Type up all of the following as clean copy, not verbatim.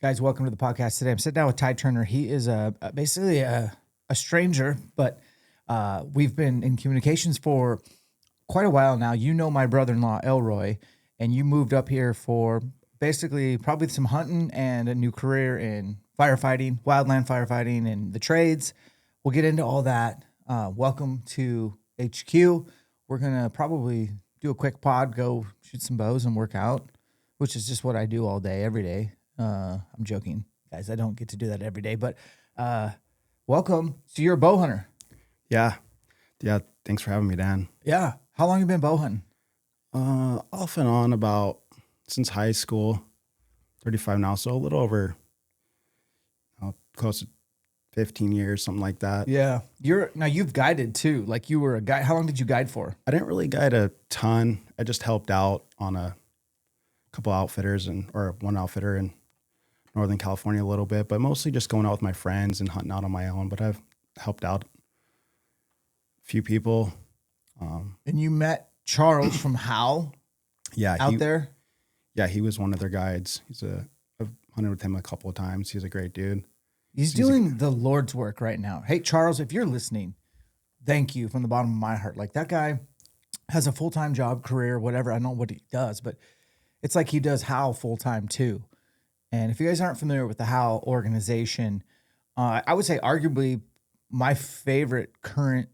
Guys, welcome to the podcast today. I'm sitting down with Ty Turner. He is basically a stranger, but we've been in communications for quite a while now. You know my brother-in-law, Elroy, and you moved up here for basically probably some hunting and a new career in firefighting, wildland firefighting, and the trades. We'll get into all that. Welcome to HQ. We're going to probably do a quick pod, go shoot some bows and work out, which is just what I do all day, every day. I'm joking, guys. I don't get to do that every day, but welcome. So you're a bow hunter. Yeah. Thanks for having me, Dan. Yeah. How long have you been bow hunting? Off and on about since high school, 35 now. So a little over close to 15 years, something like that. Yeah. Now you've guided too. Like you were a guide. How long did you guide for? I didn't really guide a ton. I just helped out on a couple outfitters or one outfitter in Northern California a little bit, but mostly just going out with my friends and hunting out on my own. But I've helped out a few people. And you met Charles from Hal out there? Yeah, he was one of their guides. I've hunted with him a couple of times. He's a great dude. He's doing the Lord's work right now. Hey, Charles, if you're listening, thank you from the bottom of my heart. Like that guy has a full-time job, career, whatever. I don't know what he does, but it's like he does Hal full-time too. And if you guys aren't familiar with the Hal organization, I would say arguably my favorite current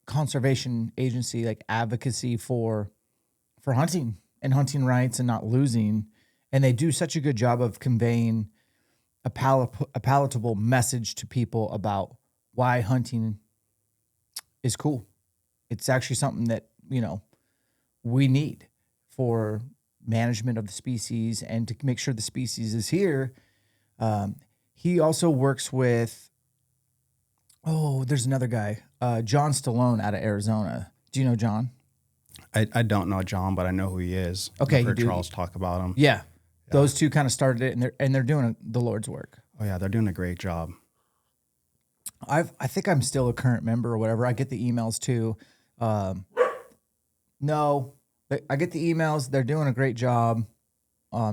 conservation agency, like advocacy for hunting and hunting rights and not losing. And they do such a good job of conveying a palatable message to people about why hunting is cool. It's actually something that, we need for management of the species and to make sure the species is here. He also works with, there's another guy, John Stallone out of Arizona. Do you know John? I don't know John, but I know who he is. Okay, I've heard Charles talk about him. Yeah. Those two kind of started it, and they're doing the Lord's work. Oh yeah, they're doing a great job. I think I'm still a current member or whatever. I get the emails too. No, I get the emails. They're doing a great job.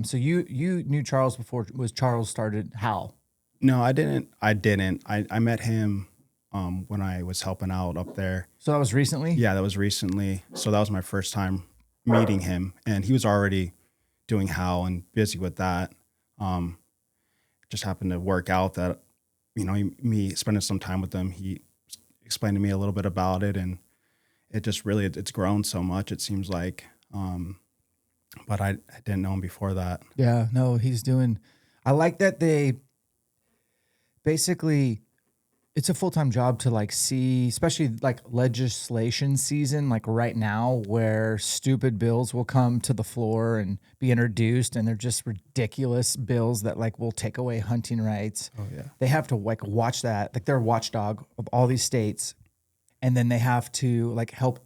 So you knew Charles before Charles started Hal? No, I didn't. I met him when I was helping out up there. So that was recently? Yeah, that was recently. So that was my first time meeting him, and he was already doing Hal and busy with that. Just happened to work out that, me spending some time with him, he explained to me a little bit about it, and it just really, it's grown so much, it seems like. But I didn't know him before that. Yeah, no, I like that they basically, it's a full-time job to see, especially legislation season, like right now where stupid bills will come to the floor and be introduced, and they're just ridiculous bills that will take away hunting rights. Oh yeah. They have to watch that. They're a watchdog of all these states. And then they have to help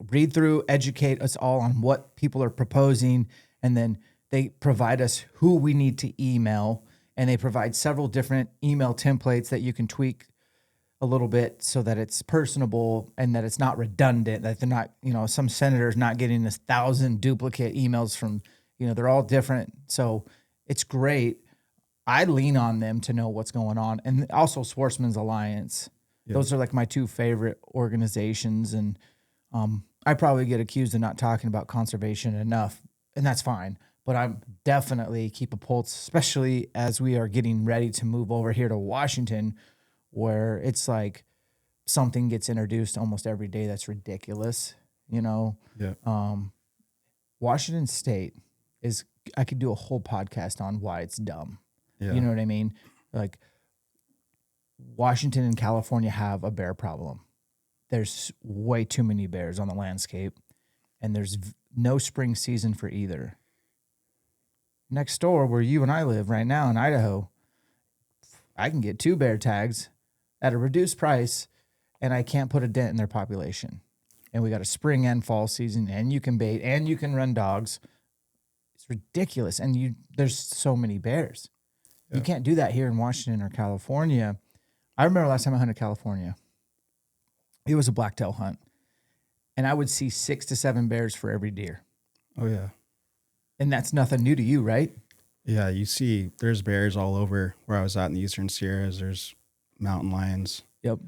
read through, educate us all on what people are proposing. And then they provide us who we need to email. And they provide several different email templates that you can tweak a little bit so that it's personable and that it's not redundant, that they're not, some senators not getting 1,000 duplicate emails from, they're all different. So it's great. I lean on them to know what's going on. And also Sportsman's Alliance. Yep. Those are my two favorite organizations. And I probably get accused of not talking about conservation enough, and that's fine. But I'm definitely keep a pulse, especially as we are getting ready to move over here to Washington, where it's something gets introduced almost every day that's ridiculous, Yeah. Washington State I could do a whole podcast on why it's dumb. Yeah. You know what I mean? Washington and California have a bear problem. There's way too many bears on the landscape, and there's no spring season for either. Next door, where you and I live right now in Idaho, I can get 2 bear tags at a reduced price, and I can't put a dent in their population. And we got a spring and fall season, and you can bait, and you can run dogs. It's ridiculous, and there's so many bears. Yeah. You can't do that here in Washington or California. I remember last time I hunted California. It was a blacktail hunt, and I would see 6 to 7 bears for every deer. Oh, yeah. And that's nothing new to you, right? Yeah, you see there's bears all over where I was at in the Eastern Sierras. There's mountain lions. Yep.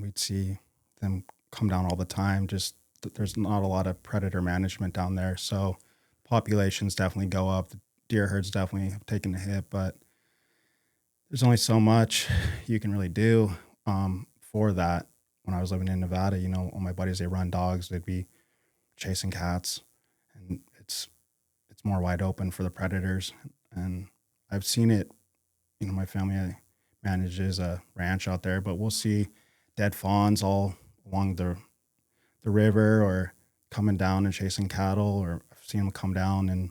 We'd see them come down all the time. Just there's not a lot of predator management down there. So populations definitely go up. The deer herds definitely have taken a hit, but there's only so much you can really do for that. When I was living in Nevada, all my buddies, they run dogs. They'd be chasing cats, and it's more wide open for the predators. And I've seen it. My family manages a ranch out there, but we'll see dead fawns all along the river, or coming down and chasing cattle, or I've seen them come down and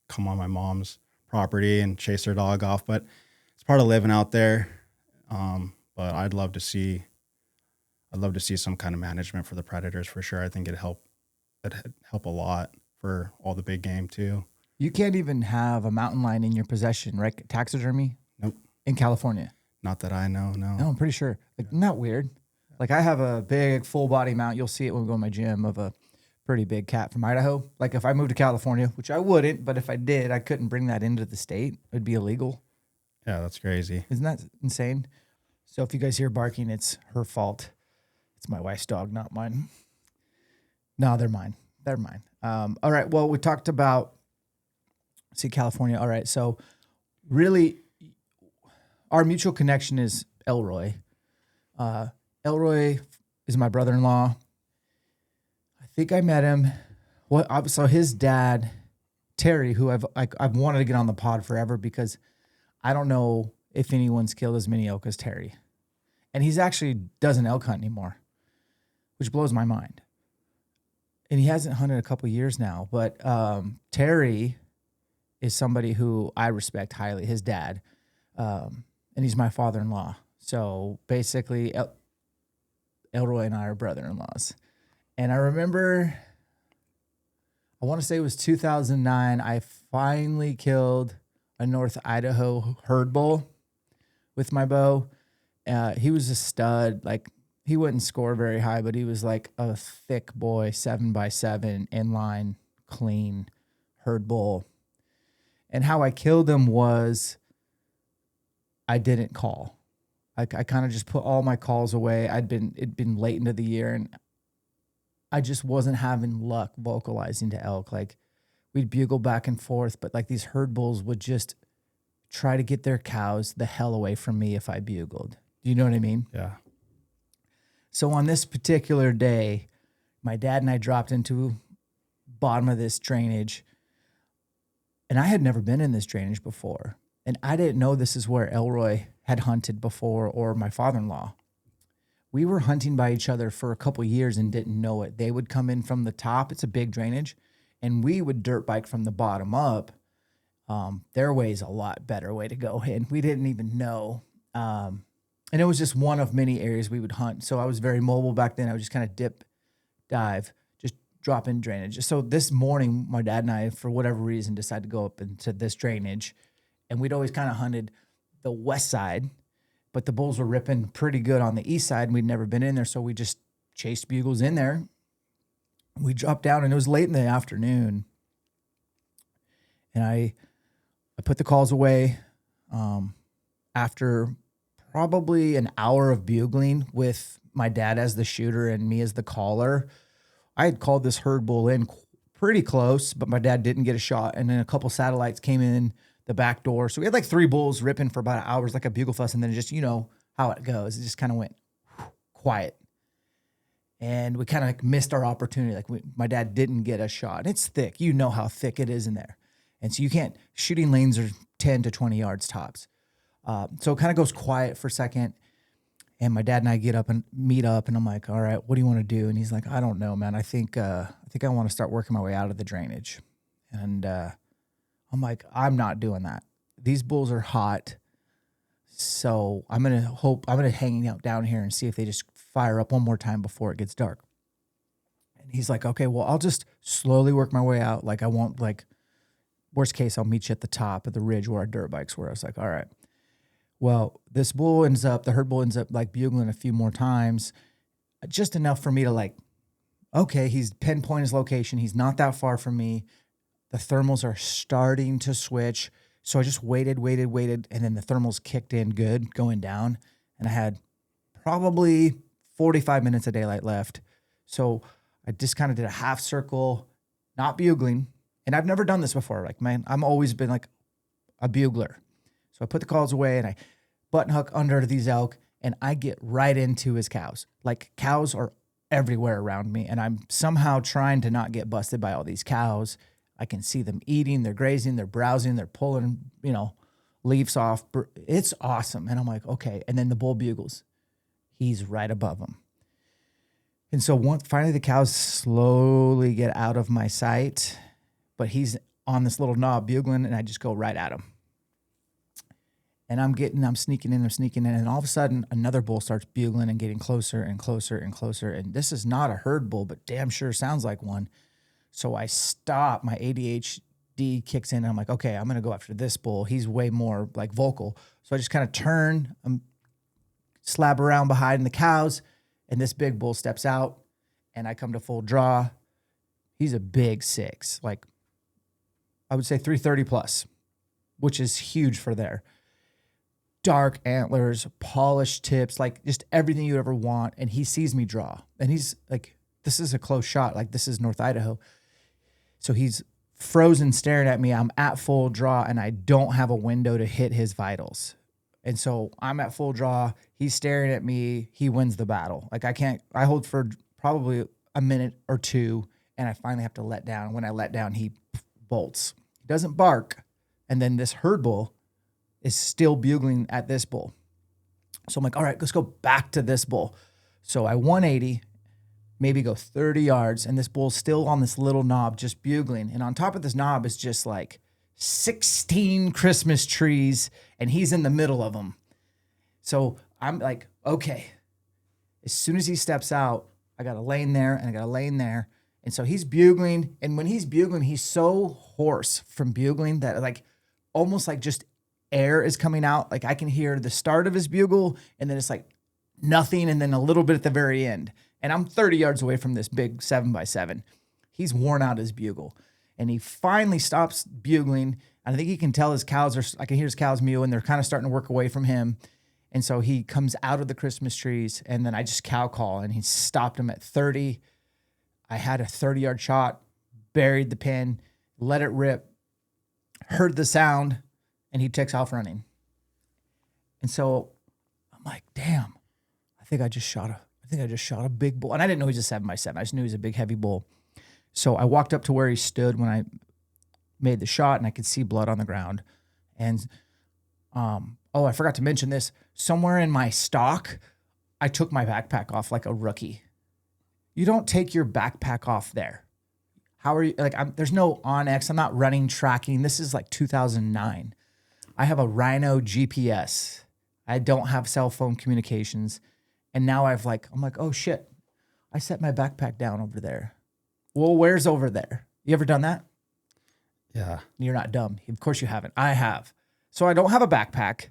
come on my mom's property and chase their dog off. But it's part of living out there. But I'd love to see some kind of management for the predators for sure. I think it'd help a lot for all the big game too. You can't even have a mountain lion in your possession, right? Taxidermy? Nope. In California? Not that I know, no. No, I'm pretty sure. Like, isn't that weird? Like, I have a big full body mount. You'll see it when we go to my gym, of a pretty big cat from Idaho. Like, if I moved to California, which I wouldn't, but if I did, I couldn't bring that into the state. It'd be illegal. Yeah, that's crazy. Isn't that insane? So if you guys hear barking, it's her fault. It's my wife's dog, not mine. No, they're mine. They're mine. All right. Well, we talked about, California. All right. So really, our mutual connection is Elroy. Elroy is my brother-in-law. I think I met him. So his dad, Terry, who I've wanted to get on the pod forever, because I don't know if anyone's killed as many elk as Terry. And he's actually doesn't elk hunt anymore, which blows my mind. And he hasn't hunted a couple years now. But Terry is somebody who I respect highly, his dad. And he's my father-in-law. So basically, Elroy and I are brother-in-laws. And I remember, I want to say it was 2009, I finally killed a North Idaho herd bull with my bow. He was a stud. Like, he wouldn't score very high, but he was like a thick boy, 7x7, inline, clean herd bull. And how I killed him was I didn't call. I kind of just put all my calls away. It'd been late into the year, and I just wasn't having luck vocalizing to elk. Like, we'd bugle back and forth, but like these herd bulls would just try to get their cows the hell away from me if I bugled. Do you know what I mean? Yeah. So on this particular day, my dad and I dropped into bottom of this drainage, and I had never been in this drainage before. And I didn't know this is where Elroy had hunted before, or my father-in-law. We were hunting by each other for a couple years and didn't know it. They would come in from the top. It's a big drainage. And we would dirt bike from the bottom up. Their way is a lot better way to go in. We didn't even know. And it was just one of many areas we would hunt. So I was very mobile back then. I would just kind of dip, dive, just drop in drainage. So this morning, my dad and I, for whatever reason, decided to go up into this drainage. And we'd always kind of hunted the west side, but the bulls were ripping pretty good on the east side, and we'd never been in there. So we just chased bugles in there. We dropped down, and it was late in the afternoon. And I put the calls away after probably an hour of bugling with my dad as the shooter and me as the caller. I had called this herd bull in pretty close, but my dad didn't get a shot. And then a couple satellites came in the back door. So we had like 3 bulls ripping for about hours, like a bugle fuss. And then just, you know how it goes. It just kind of went quiet. And we kind of like missed our opportunity. Like my dad didn't get a shot. And it's thick. You know how thick it is in there. And so you can't, shooting lanes are 10 to 20 yards tops. So it kind of goes quiet for a second. And my dad and I get up and meet up, and I'm like, all right, what do you want to do? And he's like, I don't know, man. I think I want to start working my way out of the drainage. And I'm like, I'm not doing that. These bulls are hot. So I'm going to hang out down here and see if they just fire up one more time before it gets dark. And he's like, okay, well, I'll just slowly work my way out. Like, I won't, like, worst case, I'll meet you at the top of the ridge where our dirt bikes were. I was like, all right. Well, the herd bull ends up like bugling a few more times, just enough for me to like, okay, he's pinpoint his location. He's not that far from me. The thermals are starting to switch. So I just waited. And then the thermals kicked in good going down. And I had probably 45 minutes of daylight left. So I just kind of did a half circle, not bugling. And I've never done this before. Like, man, I'm always been like a bugler. So I put the calls away and I button hook under these elk and I get right into his cows. Like, cows are everywhere around me and I'm somehow trying to not get busted by all these cows. I can see them eating, they're grazing, they're browsing, they're pulling, leaves off. It's awesome. And I'm like, okay. And then the bull bugles. He's right above them. And so finally the cows slowly get out of my sight, but he's on this little knob bugling and I just go right at him. And I'm sneaking in, and all of a sudden another bull starts bugling and getting closer and closer and closer. And this is not a herd bull, but damn sure sounds like one. So I stop, my ADHD kicks in, and I'm like, okay, I'm going to go after this bull. He's way more like vocal. So I just kind of turn, slab around behind the cows, and this big bull steps out, and I come to full draw. He's a big 6, like I would say 330 plus, which is huge for there. Dark antlers, polished tips, like just everything you ever want. And he sees me draw. And he's like, this is a close shot. Like, this is North Idaho. So he's frozen staring at me. I'm at full draw and I don't have a window to hit his vitals. And so I'm at full draw. He's staring at me. He wins the battle. Like, I hold for probably a minute or two and I finally have to let down. When I let down, he bolts. He doesn't bark. And then this herd bull is still bugling at this bull. So I'm like, all right, let's go back to this bull. So I 180, maybe go 30 yards, and this bull's still on this little knob just bugling. And on top of this knob is just like 16 Christmas trees, and he's in the middle of them. So I'm like, okay. As soon as he steps out, I got a lane there, and I got a lane there. And so he's bugling, and when he's bugling, he's so hoarse from bugling that like almost like just air is coming out. Like, I can hear the start of his bugle and then it's like nothing and then a little bit at the very end. And I'm 30 yards away from this big 7x7. He's worn out his bugle and he finally stops bugling. And I think he can tell his cows I can hear his cows mew and they're kind of starting to work away from him. And so he comes out of the Christmas trees and then I just cow call and he stopped him at 30. I had a 30-yard shot, buried the pin, let it rip, heard the sound, and he takes off running. And so I'm like, damn, I think I just shot a big bull. And I didn't know he was a 7x7. I just knew he was a big, heavy bull. So I walked up to where he stood when I made the shot and I could see blood on the ground. And, I forgot to mention this. Somewhere in my stock, I took my backpack off like a rookie. You don't take your backpack off there. How are you? Like, there's no Onyx. I'm not running tracking. This is like 2009. I have a Rhino GPS. I don't have cell phone communications. And now I'm like, oh shit, I set my backpack down over there. Well, where's over there? You ever done that? Yeah. You're not dumb. Of course you haven't. I have. So I don't have a backpack.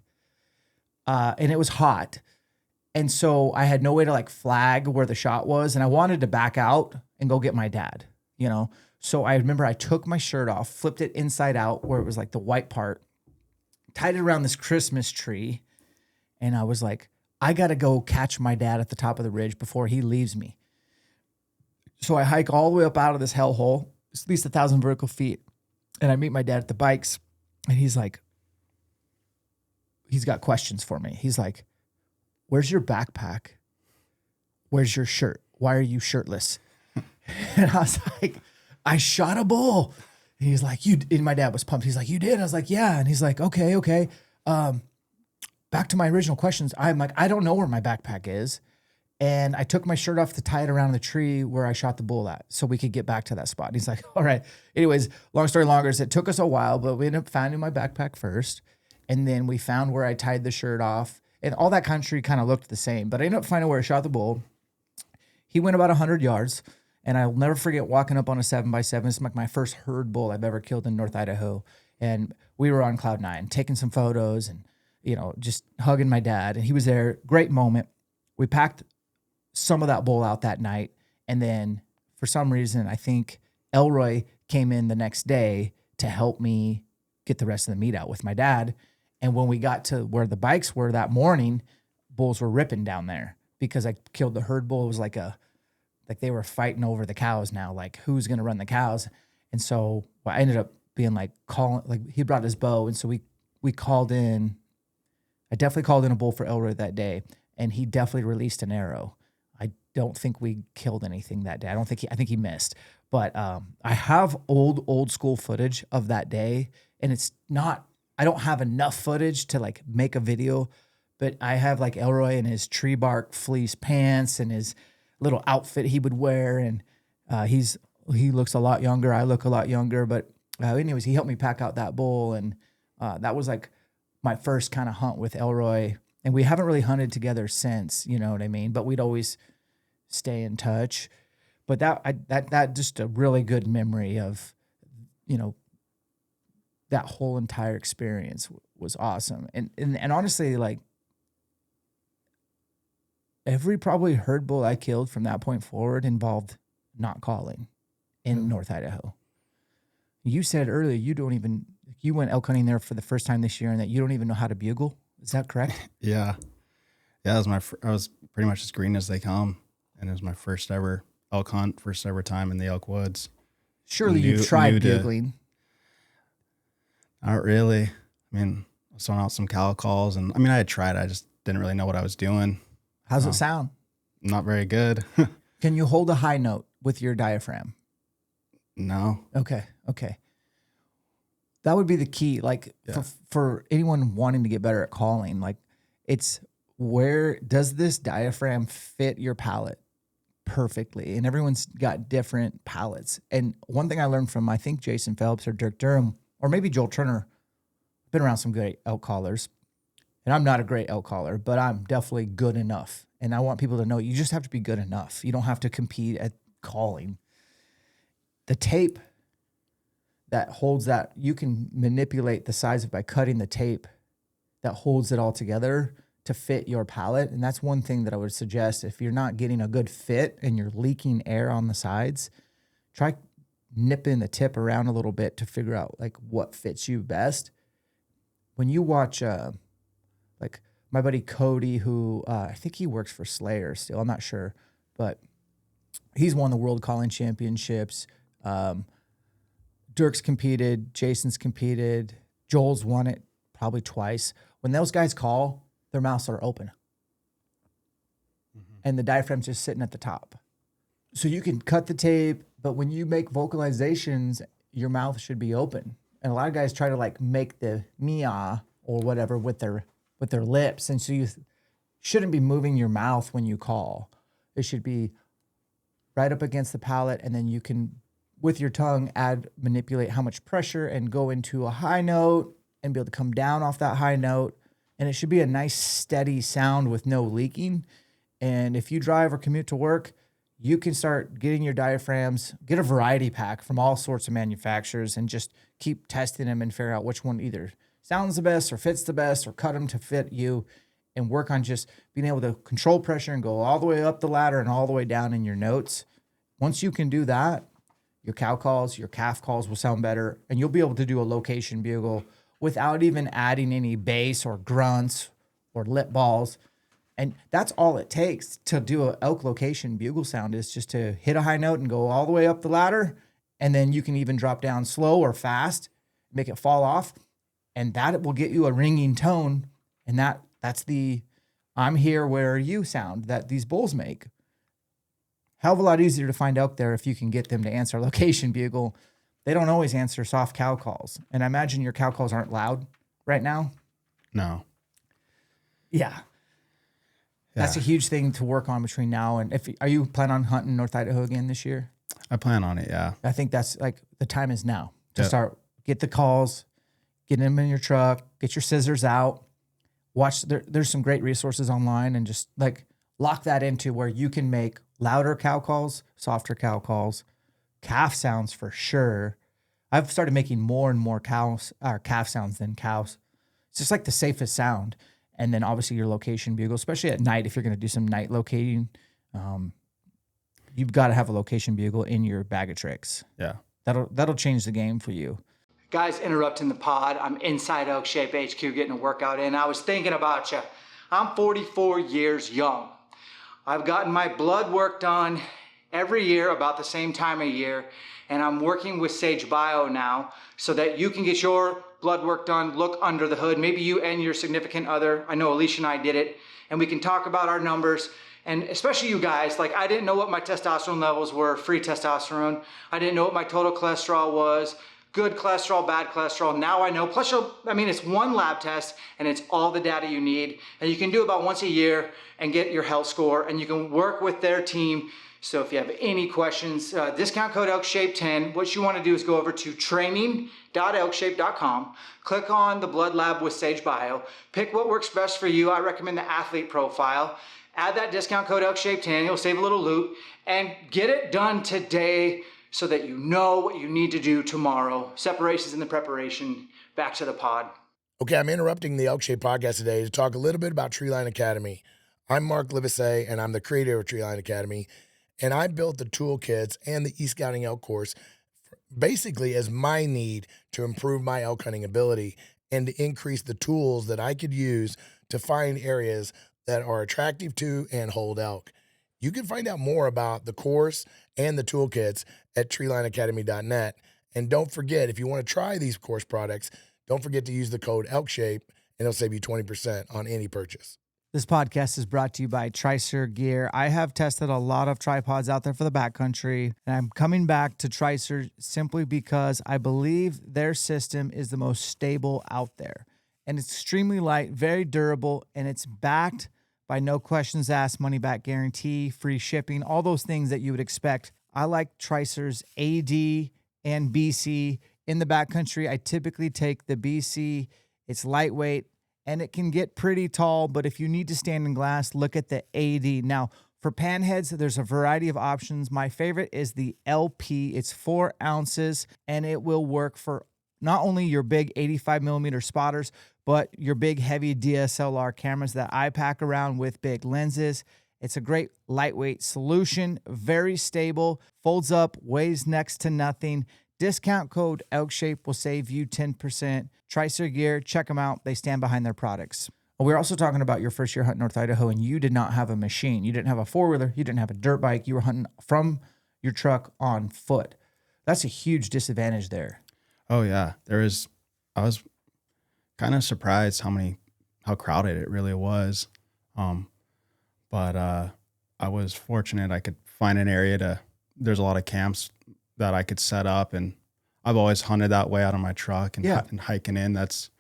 And it was hot. And so I had no way to like flag where the shot was. And I wanted to back out and go get my dad, So I remember I took my shirt off, flipped it inside out where it was like the white part, tied it around this Christmas tree. And I was like, I got to go catch my dad at the top of the ridge before he leaves me. So I hike all the way up out of this hellhole. It's at least 1,000 vertical feet. And I meet my dad at the bikes. And he's got questions for me. He's like, where's your backpack? Where's your shirt? Why are you shirtless? And I was like, I shot a bull. And he's like, and my dad was pumped. He's like, you did? I was like, yeah. And he's like, okay. Back to my original questions. I'm like, I don't know where my backpack is. And I took my shirt off to tie it around the tree where I shot the bull at so we could get back to that spot. And he's like, all right. Anyways, long story longer is it took us a while, but we ended up finding my backpack first. And then we found where I tied the shirt off. And all that country kind of looked the same. But I ended up finding where I shot the bull. He went about 100 yards. And I'll never forget walking up on a 7x7. It's like my first herd bull I've ever killed in North Idaho. And we were on cloud 9, taking some photos and, just hugging my dad. And he was there. Great moment. We packed some of that bull out that night. And then for some reason, I think Elroy came in the next day to help me get the rest of the meat out with my dad. And when we got to where the bikes were that morning, bulls were ripping down there because I killed the herd bull. It was like they were fighting over the cows now, like who's going to run the cows. And so I ended up being like he brought his bow. And so we called in, I definitely called in a bull for Elroy that day, and he definitely released an arrow. I don't think we killed anything that day. I think he missed, but I have old school footage of that day, and I don't have enough footage to like make a video, but I have like Elroy in his tree bark fleece pants and his little outfit he would wear. And he looks a lot younger. I look a lot younger, but anyways, he helped me pack out that bull. And that was like my first kind of hunt with Elroy. And we haven't really hunted together since, you know what I mean? But we'd always stay in touch. But that just a really good memory of, you know, that whole entire experience was awesome. And honestly, like every probably herd bull I killed from that point forward involved not calling in North Idaho. You said earlier you went elk hunting there for the first time this year, and that you don't even know how to bugle. Is that correct? Yeah. Yeah, I was pretty much as green as they come, and it was my first ever elk hunt, first ever time in the elk woods. Surely you've tried bugling. Not really. I mean, I was throwing out some cow calls, and I mean, I had tried. I just didn't really know what I was doing. How's it sound? Not very good. Can you hold a high note with your diaphragm? No. Okay. That would be the key. Like for anyone wanting to get better at calling, like it's where does this diaphragm fit your palate perfectly? And everyone's got different palates. And one thing I learned from, I think Jason Phelps or Dirk Durham, or maybe Joel Turner, been around some great elk callers. And I'm not a great elk caller, but I'm definitely good enough. And I want people to know you just have to be good enough. You don't have to compete at calling. The tape that holds that, you can manipulate the size of by cutting the tape that holds it all together to fit your palate. And that's one thing that I would suggest. If you're not getting a good fit and you're leaking air on the sides, try nipping the tip around a little bit to figure out like what fits you best. When you watch like my buddy Cody, who I think he works for Slayer still, I'm not sure, but he's won the world calling championships. Dirk's competed, Jason's competed, Joel's won it probably twice. When those guys call, their mouths are open. Mm-hmm. And the diaphragm's just sitting at the top. So you can cut the tape, but when you make vocalizations, your mouth should be open. And a lot of guys try to like make the meow or whatever with their lips. And so you shouldn't be moving your mouth when you call. It should be right up against the palate, and then you can, with your tongue, manipulate how much pressure and go into a high note and be able to come down off that high note. And it should be a nice steady sound with no leaking. And if you drive or commute to work, you can start getting your diaphragms, get a variety pack from all sorts of manufacturers, and just keep testing them and figure out which one either sounds the best or fits the best, or cut them to fit you, and work on just being able to control pressure and go all the way up the ladder and all the way down in your notes. Once you can do that, your cow calls, your calf calls will sound better, and you'll be able to do a location bugle without even adding any bass or grunts or lip balls. And that's all it takes to do an elk location bugle sound, is just to hit a high note and go all the way up the ladder. And then you can even drop down slow or fast, make it fall off. And that will get you a ringing tone. And that's the I'm here, where are you sound that these bulls make. Hell of a lot easier to find elk there if you can get them to answer a location bugle. They don't always answer soft cow calls. And I imagine your cow calls aren't loud right now. No. Yeah. That's a huge thing to work on between now and are you planning on hunting North Idaho again this year? I plan on it, yeah. I think that's like the time is now to start, get the calls, get them in your truck, get your scissors out, watch. There's some great resources online, and just like lock that into where you can make louder cow calls, softer cow calls, calf sounds for sure. I've started making more and more calf sounds than cows. It's just like the safest sound. And then obviously your location bugle, especially at night, if you're going to do some night locating, you've got to have a location bugle in your bag of tricks. Yeah. That'll change the game for you. Guys, interrupting the pod. I'm inside ElkShape HQ getting a workout in. I was thinking about you. I'm 44 years young. I've gotten my blood work done every year about the same time of year, and I'm working with Sage Bio now so that you can get your blood work done, look under the hood, maybe you and your significant other. I know Alicia and I did it, and we can talk about our numbers. And especially you guys, like I didn't know what my testosterone levels were, free testosterone. I didn't know what my total cholesterol was, good cholesterol, bad cholesterol. Now I know. Plus, it's one lab test and it's all the data you need. And you can do about once a year and get your health score, and you can work with their team. So if you have any questions, discount code ElkShape10. What you want to do is go over to training.elkshape.com, click on the blood lab with Sage Bio, pick what works best for you. I recommend the athlete profile. Add that discount code ElkShape10, you'll save a little loot, and get it done today so that you know what you need to do tomorrow. Separations in the preparation. Back to the pod. Okay, I'm interrupting the ElkShape podcast today to talk a little bit about Treeline Academy. I'm Mark Livesay, and I'm the creator of Treeline Academy, and I built the toolkits and the e-scouting elk course basically as my need to improve my elk hunting ability and to increase the tools that I could use to find areas that are attractive to and hold elk. You can find out more about the course and the toolkits at treelineacademy.net. And don't forget, if you want to try these course products, don't forget to use the code ElkShape, and it'll save you 20% on any purchase. This podcast is brought to you by Tricer Gear. I have tested a lot of tripods out there for the backcountry, and I'm coming back to Tricer simply because I believe their system is the most stable out there. And it's extremely light, very durable, and it's backed by no questions asked, money back guarantee, free shipping, all those things that you would expect. I like Tricer's AD and BC. In the backcountry, I typically take the BC. It's lightweight and it can get pretty tall, but if you need to stand in glass, look at the AD. Now, for panheads, there's a variety of options. My favorite is the LP. It's 4 ounces and it will work for not only your big 85 millimeter spotters, but your big heavy DSLR cameras that I pack around with big lenses. It's a great lightweight solution, very stable, folds up, weighs next to nothing. Discount code ElkShape will save you 10%. Tricer Gear, check them out. They stand behind their products. We're also talking about your first year hunting North Idaho, and you did not have a machine. You didn't have a four-wheeler. You didn't have a dirt bike. You were hunting from your truck on foot. That's a huge disadvantage there. Oh yeah, I was kind of surprised how crowded it really was. But I was fortunate I could find an area there's a lot of camps that I could set up, and I've always hunted that way out of my truck and, and hiking in. That's,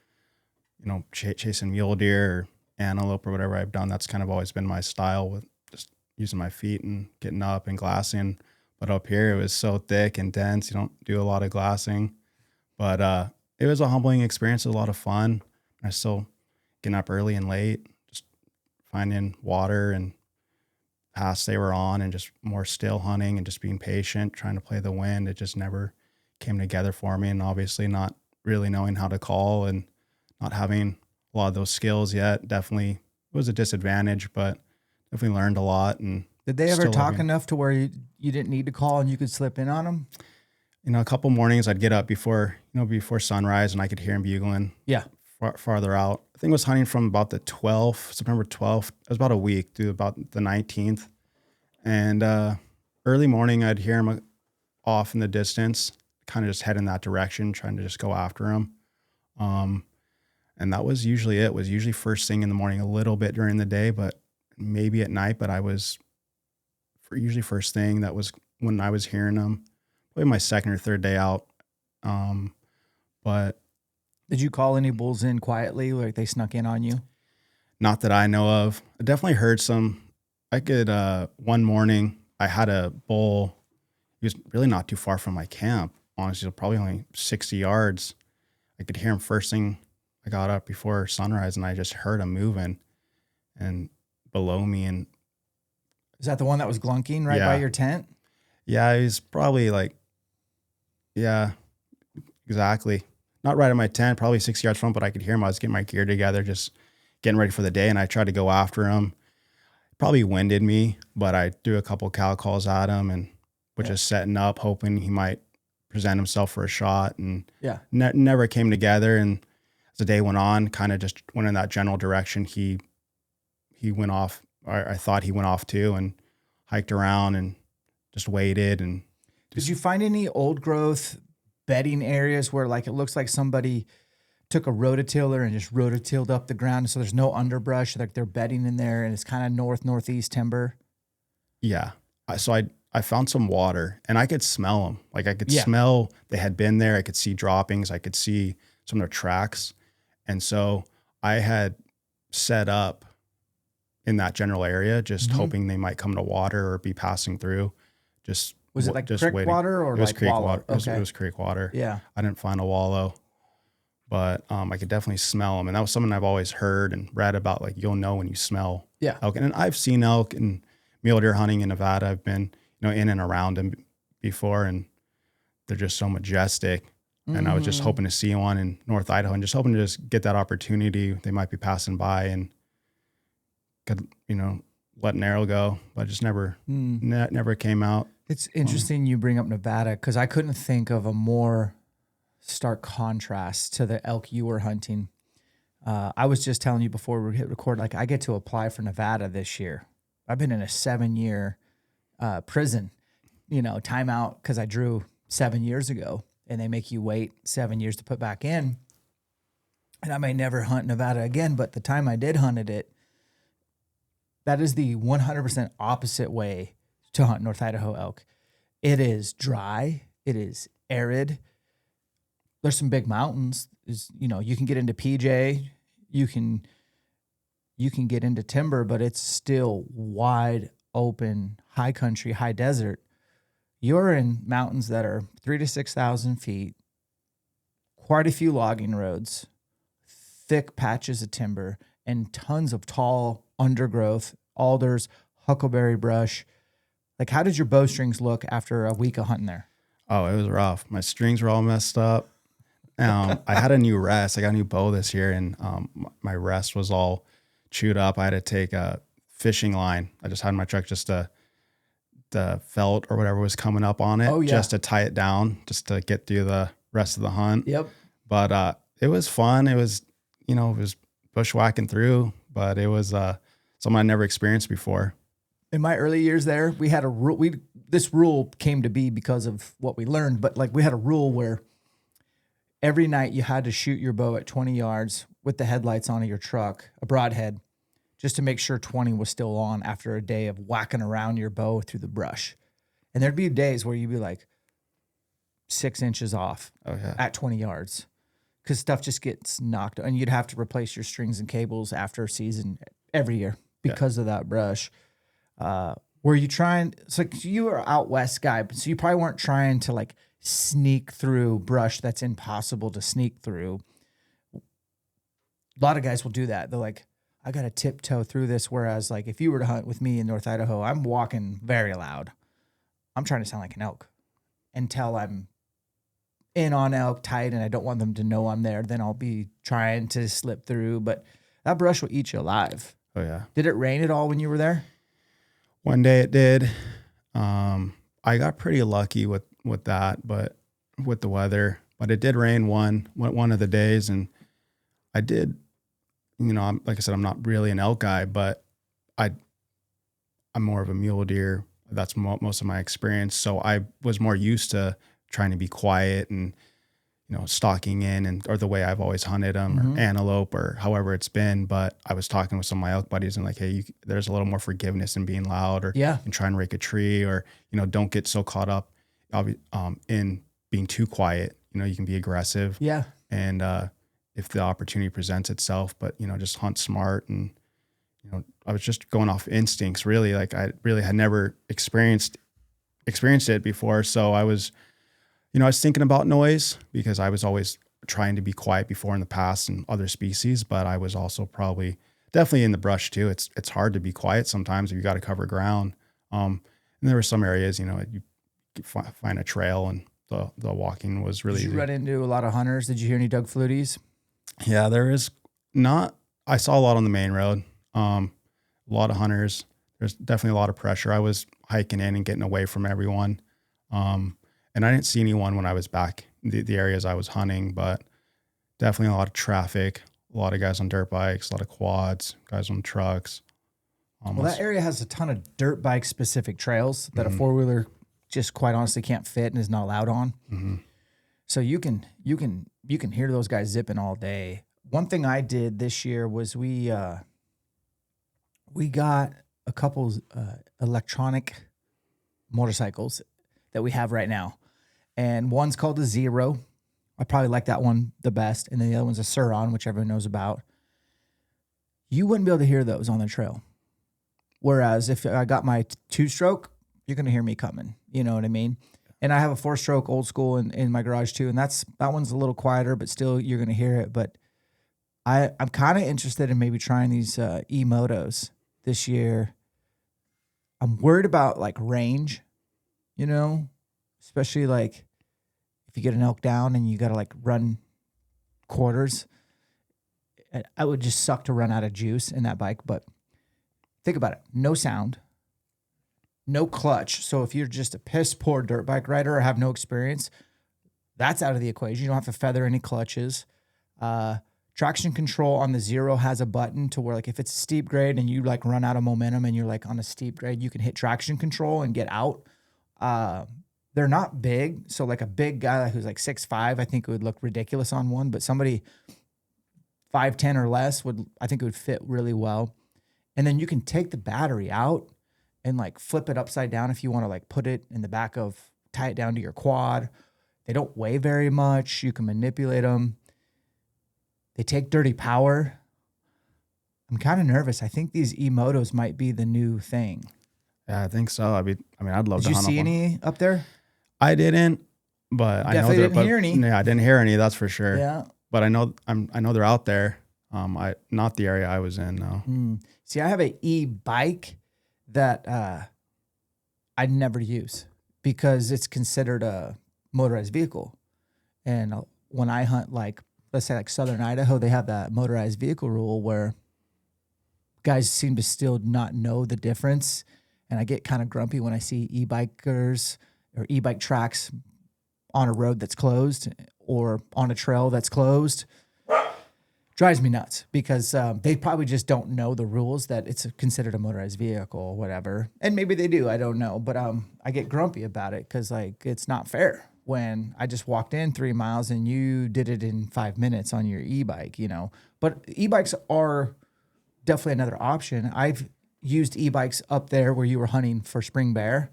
chasing mule deer or antelope or whatever I've done. That's kind of always been my style, with just using my feet and getting up and glassing. But up here it was so thick and dense. You don't do a lot of glassing. But it was a humbling experience. It was a lot of fun. I still getting up early and late, just finding water and paths they were on, and just more still hunting and just being patient, trying to play the wind. It just never came together for me. And obviously not really knowing how to call and not having a lot of those skills yet definitely was a disadvantage, but definitely learned a lot. And did they ever talk enough to where you didn't need to call and you could slip in on them? A couple mornings I'd get up before sunrise, and I could hear him bugling. Yeah. Farther out. I think I was hunting from about the 12th, September 12th. It was about a week through about the 19th. And early morning, I'd hear him off in the distance, kind of just head in that direction, trying to just go after him. And that was usually it. It was usually first thing in the morning, a little bit during the day, but maybe at night. But I was usually first thing. That was when I was hearing them. Probably my second or third day out. But did you call any bulls in quietly, like they snuck in on you? Not that I know of. I definitely heard some. I could, one morning I had a bull. He was really not too far from my camp. Honestly, probably only 60 yards. I could hear him first thing I got up before sunrise, and I just heard him moving and below me. And is that the one that was glunking right by your tent? Yeah, he's probably exactly. Not right at my tent, probably 6 yards from, but I could hear him. I was getting my gear together, just getting ready for the day, and I tried to go after him. Probably winded me, but I threw a couple cow calls at him and was just setting up, hoping he might present himself for a shot, and Yeah. never came together. And as the day went on, kind of just went in that general direction. He went off, or I thought he went off too, and hiked around and just waited. And Did you find any old growth bedding areas where like it looks like somebody took a rototiller and just rototilled up the ground, so there's no underbrush, like they're bedding in there, and it's kind of northeast timber? yeah, I found some water, and I could smell them. Like I could smell they had been there. I could see droppings. I could see some of their tracks. And so I had set up in that general area, just hoping they might come to water or be passing through. Was it like just creek waiting. water or It was like creek wallow? water. Okay. It was creek water. Yeah. I didn't find a wallow, but I could definitely smell them. And that was something I've always heard and read about. Like you'll know when you smell Yeah. elk. And I've seen elk and mule deer hunting in Nevada. I've been, in and around them before, and they're just so majestic. And I was just hoping to see one in North Idaho, and just hoping to just get that opportunity. They might be passing by and could, let an arrow go, but just never came out. It's interesting you bring up Nevada, because I couldn't think of a more stark contrast to the elk you were hunting. I was just telling you before we hit record, like I get to apply for Nevada this year. I've been in a 7-year prison, timeout, because I drew 7 years ago, and they make you wait 7 years to put back in. And I may never hunt Nevada again, but the time I did hunt it, that is the 100% opposite way to hunt North Idaho elk. It is dry. It is arid. There's some big mountains. You can get into PJ. You can get into timber, but it's still wide open, high country, high desert. You're in mountains that are 3,000 to 6,000 feet, quite a few logging roads, thick patches of timber, and tons of tall undergrowth, alders, huckleberry brush. Like, how did your bowstrings look after a week of hunting there? Oh, it was rough. My strings were all messed up. I had a new rest. I got a new bow this year, and my rest was all chewed up. I had to take a fishing line. I just had in my truck just the felt or whatever was coming up on it, just to tie it down, just to get through the rest of the hunt. Yep. But it was fun. It was, it was bushwhacking through, but it was something I never experienced before. In my early years there, we had a rule. This rule came to be because of what we learned, but like we had a rule where every night you had to shoot your bow at 20 yards with the headlights on of your truck, a broadhead, just to make sure 20 was still on after a day of whacking around your bow through the brush. And there'd be days where you'd be like 6 inches off at 20 yards because stuff just gets knocked, and you'd have to replace your strings and cables after a season every year because of that brush. Were you trying, it's like you were out west guy, so you probably weren't trying to like sneak through brush that's impossible to sneak through. A lot of guys will do that. They're like, I got to tiptoe through this. Whereas like if you were to hunt with me in North Idaho, I'm walking very loud. I'm trying to sound like an elk until I'm in on elk tight and I don't want them to know I'm there. Then I'll be trying to slip through, but that brush will eat you alive. Oh yeah. Did it rain at all when you were there? One day it did. I got pretty lucky with that, but with the weather, but it did rain one of the days. And I did, like I said, I'm not really an elk guy, but I'm more of a mule deer. That's most of my experience. So I was more used to trying to be quiet and, stalking in or the way I've always hunted them or antelope or however it's been. But I was talking with some of my elk buddies and like, hey, there's a little more forgiveness in being loud or and try and rake a tree or, don't get so caught up in being too quiet. You can be aggressive. Yeah. And if the opportunity presents itself, but, just hunt smart. And, I was just going off instincts really. Like I really had never experienced it before. So I was, I was thinking about noise because I was always trying to be quiet before in the past and other species, but I was also definitely in the brush too. It's hard to be quiet sometimes if you got to cover ground. And there were some areas, you find a trail and the walking was really Did you easy. run into a lot of hunters? Did you hear any Doug Fluties? Yeah, there is not. I saw a lot on the main road. A lot of hunters. There's definitely a lot of pressure. I was hiking in and getting away from everyone. and I didn't see anyone when I was back in the areas I was hunting, but definitely a lot of traffic, a lot of guys on dirt bikes, a lot of quads, guys on trucks. Well, that area has a ton of dirt bike specific trails that a 4-wheeler just quite honestly can't fit and is not allowed on. So you can hear those guys zipping all day. One thing I did this year was we got a couple electronic motorcycles that we have right now, and one's called a Zero. I probably like that one the best, and then the other one's a Suron, which everyone knows about. You wouldn't be able to hear those on the trail. Whereas if I got my 2-stroke, you're going to hear me coming. You know what I mean? And I have a 4-stroke old school in my garage too. And that one's a little quieter, but still you're going to hear it. But I'm kind of interested in maybe trying these e-motos this year. I'm worried about like range, you know, especially like if you get an elk down and you got to like run quarters. I would just suck to run out of juice in that bike. But think about it. No sound, no clutch. So if you're just a piss poor dirt bike rider or have no experience, that's out of the equation. You don't have to feather any clutches. Traction control on the Zero has a button to where like if it's a steep grade and you like run out of momentum and you're like on a steep grade, you can hit traction control and get out. They're not big. So like a big guy who's like 6'5", I think it would look ridiculous on one, but somebody 5'10" or less I think it would fit really well. And then you can take the battery out and like flip it upside down if you want to like put it in the back of, tie it down to your quad. They don't weigh very much. You can manipulate them. They take dirty power. I'm kind of nervous. I think these e-motos might be the new thing. Yeah, I think so. I mean, I'd love to hunt Did you see any up there? I didn't, but I know Definitely didn't hear any. Yeah, I didn't hear any. That's for sure. Yeah. But I know they're out there. Not the area I was in, no. See, I have an e-bike that I'd never use because it's considered a motorized vehicle. And when I hunt, like, let's say like Southern Idaho, they have that motorized vehicle rule where guys seem to still not know the difference. And I get kind of grumpy when I see e-bikers or e-bike tracks on a road that's closed or on a trail that's closed. Drives me nuts because they probably just don't know the rules that it's considered a motorized vehicle or whatever. And maybe they do, I don't know. But I get grumpy about it because like it's not fair when I just walked in 3 miles and you did it in 5 minutes on your e-bike, you know. But e-bikes are definitely another option. I've used e-bikes up there where you were hunting for spring bear.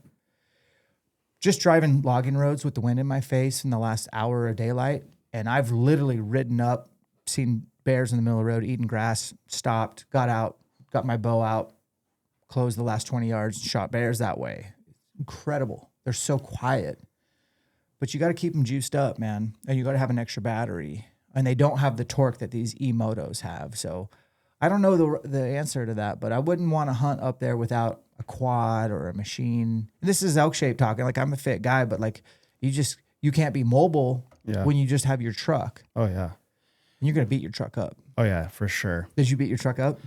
Just driving logging roads with the wind in my face in the last hour of daylight. And I've literally ridden up, seen bears in the middle of the road eating grass, stopped, got out, got my bow out, closed the last 20 yards, shot bears that way. Incredible. They're so quiet. But you got to keep them juiced up, man. And you got to have an extra battery. And they don't have the torque that these e-motos have. So I don't know the answer to that, but I wouldn't want to hunt up there without a quad or a machine. This is ElkShape talking. Like, I'm a fit guy, but like you can't be mobile when you just have your truck. Oh, yeah. And you're going to beat your truck up. Oh, yeah, for sure. Did you beat your truck up?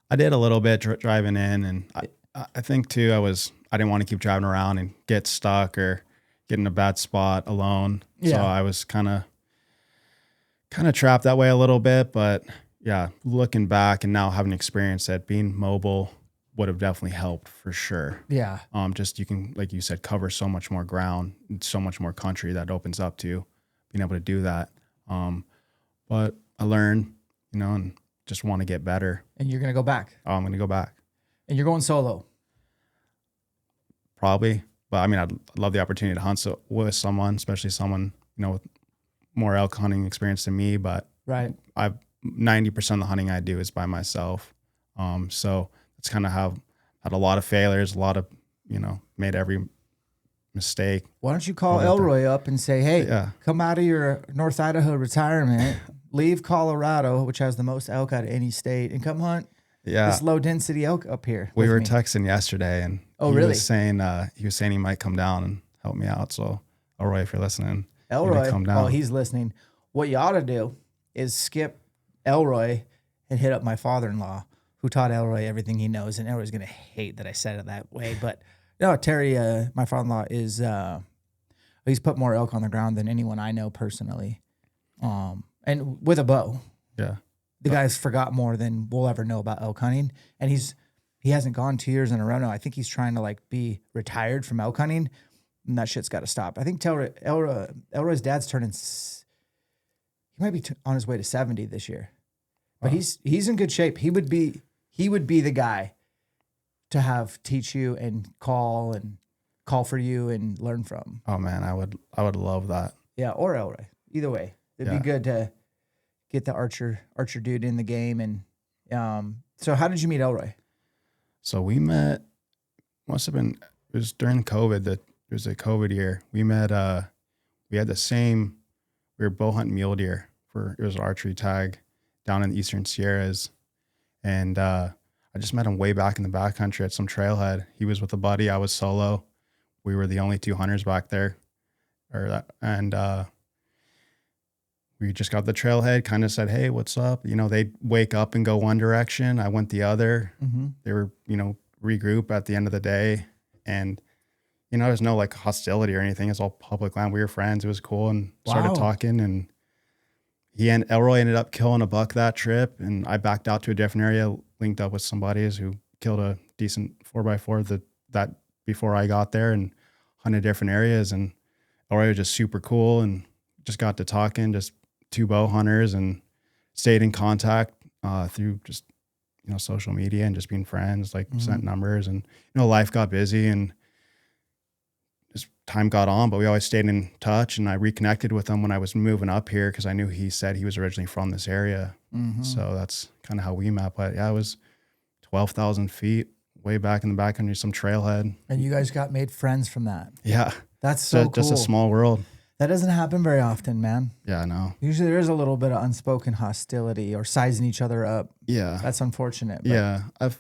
I did a little bit driving in, and I think too I didn't want to keep driving around and get stuck or get in a bad spot alone. Yeah. So I was kind of trapped that way a little bit. But yeah, looking back and now having experienced that, being mobile would have definitely helped for sure. Yeah. Just you can, like you said, cover so much more ground, so much more country that opens up to being able to do that. But I learned, and just want to get better. And you're going to go back? Oh, I'm going to go back. And you're going solo? Probably. But I mean, I'd love the opportunity to hunt with someone, especially someone, with more elk hunting experience than me. But right. 90% of the hunting I do is by myself. So it's kind of how had a lot of failures, a lot of, made every mistake. Why don't you call Elroy up and say, hey, come out of your North Idaho retirement, leave Colorado, which has the most elk out of any state, and come hunt this low density elk up here. We were texting yesterday, and he was saying he might come down and help me out. So Elroy, if you're listening, Elroy, come down. He's listening. What you ought to do is skip Elroy and hit up my father-in-law, who taught Elroy everything he knows. And Elroy's going to hate that I said it that way. But no, Terry, my father-in-law, is a He's put more elk on the ground than anyone I know personally. And with a bow. Yeah. The guy's forgot more than we'll ever know about elk hunting. And he hasn't gone 2 years in a row now. I think he's trying to like be retired from elk hunting, and that shit's got to stop. I think Elroy's dad's turning, he might be on his way to 70 this year, but he's in good shape. He would be the guy to teach you and call for you and learn from. Oh man, I would love that. Yeah. Or Elroy, either way. It'd be good to get the archer dude in the game. And, so how did you meet Elroy? So we met, it was during COVID, it was a COVID year. We met, we were bow hunting mule deer it was an archery tag down in the Eastern Sierras. And, I just met him way back in the backcountry at some trailhead. He was with a buddy. I was solo. We were the only two hunters back there. We just got the trailhead, kind of said, hey, what's up? They'd wake up and go one direction. I went the other. Mm-hmm. They were, regroup at the end of the day. And, there's no like hostility or anything. It's all public land. We were friends. It was cool. And started talking. And Elroy ended up killing a buck that trip. And I backed out to a different area, linked up with somebody who killed a decent 4x4 that before I got there, and hunted different areas. And Elroy was just super cool, and just got to talking, just two bow hunters, and stayed in contact through just, social media and just being friends, like sent numbers, and, life got busy and just time got on, but we always stayed in touch. And I reconnected with him when I was moving up here, because I knew he said he was originally from this area. Mm-hmm. So that's kind of how we met. But yeah, it was 12,000 feet way back in the backcountry, some trailhead. And you guys made friends from that. Yeah. That's so cool. Just a small world. That doesn't happen very often, man. Yeah, I know. Usually there is a little bit of unspoken hostility or sizing each other up. Yeah. That's unfortunate. But. Yeah. I've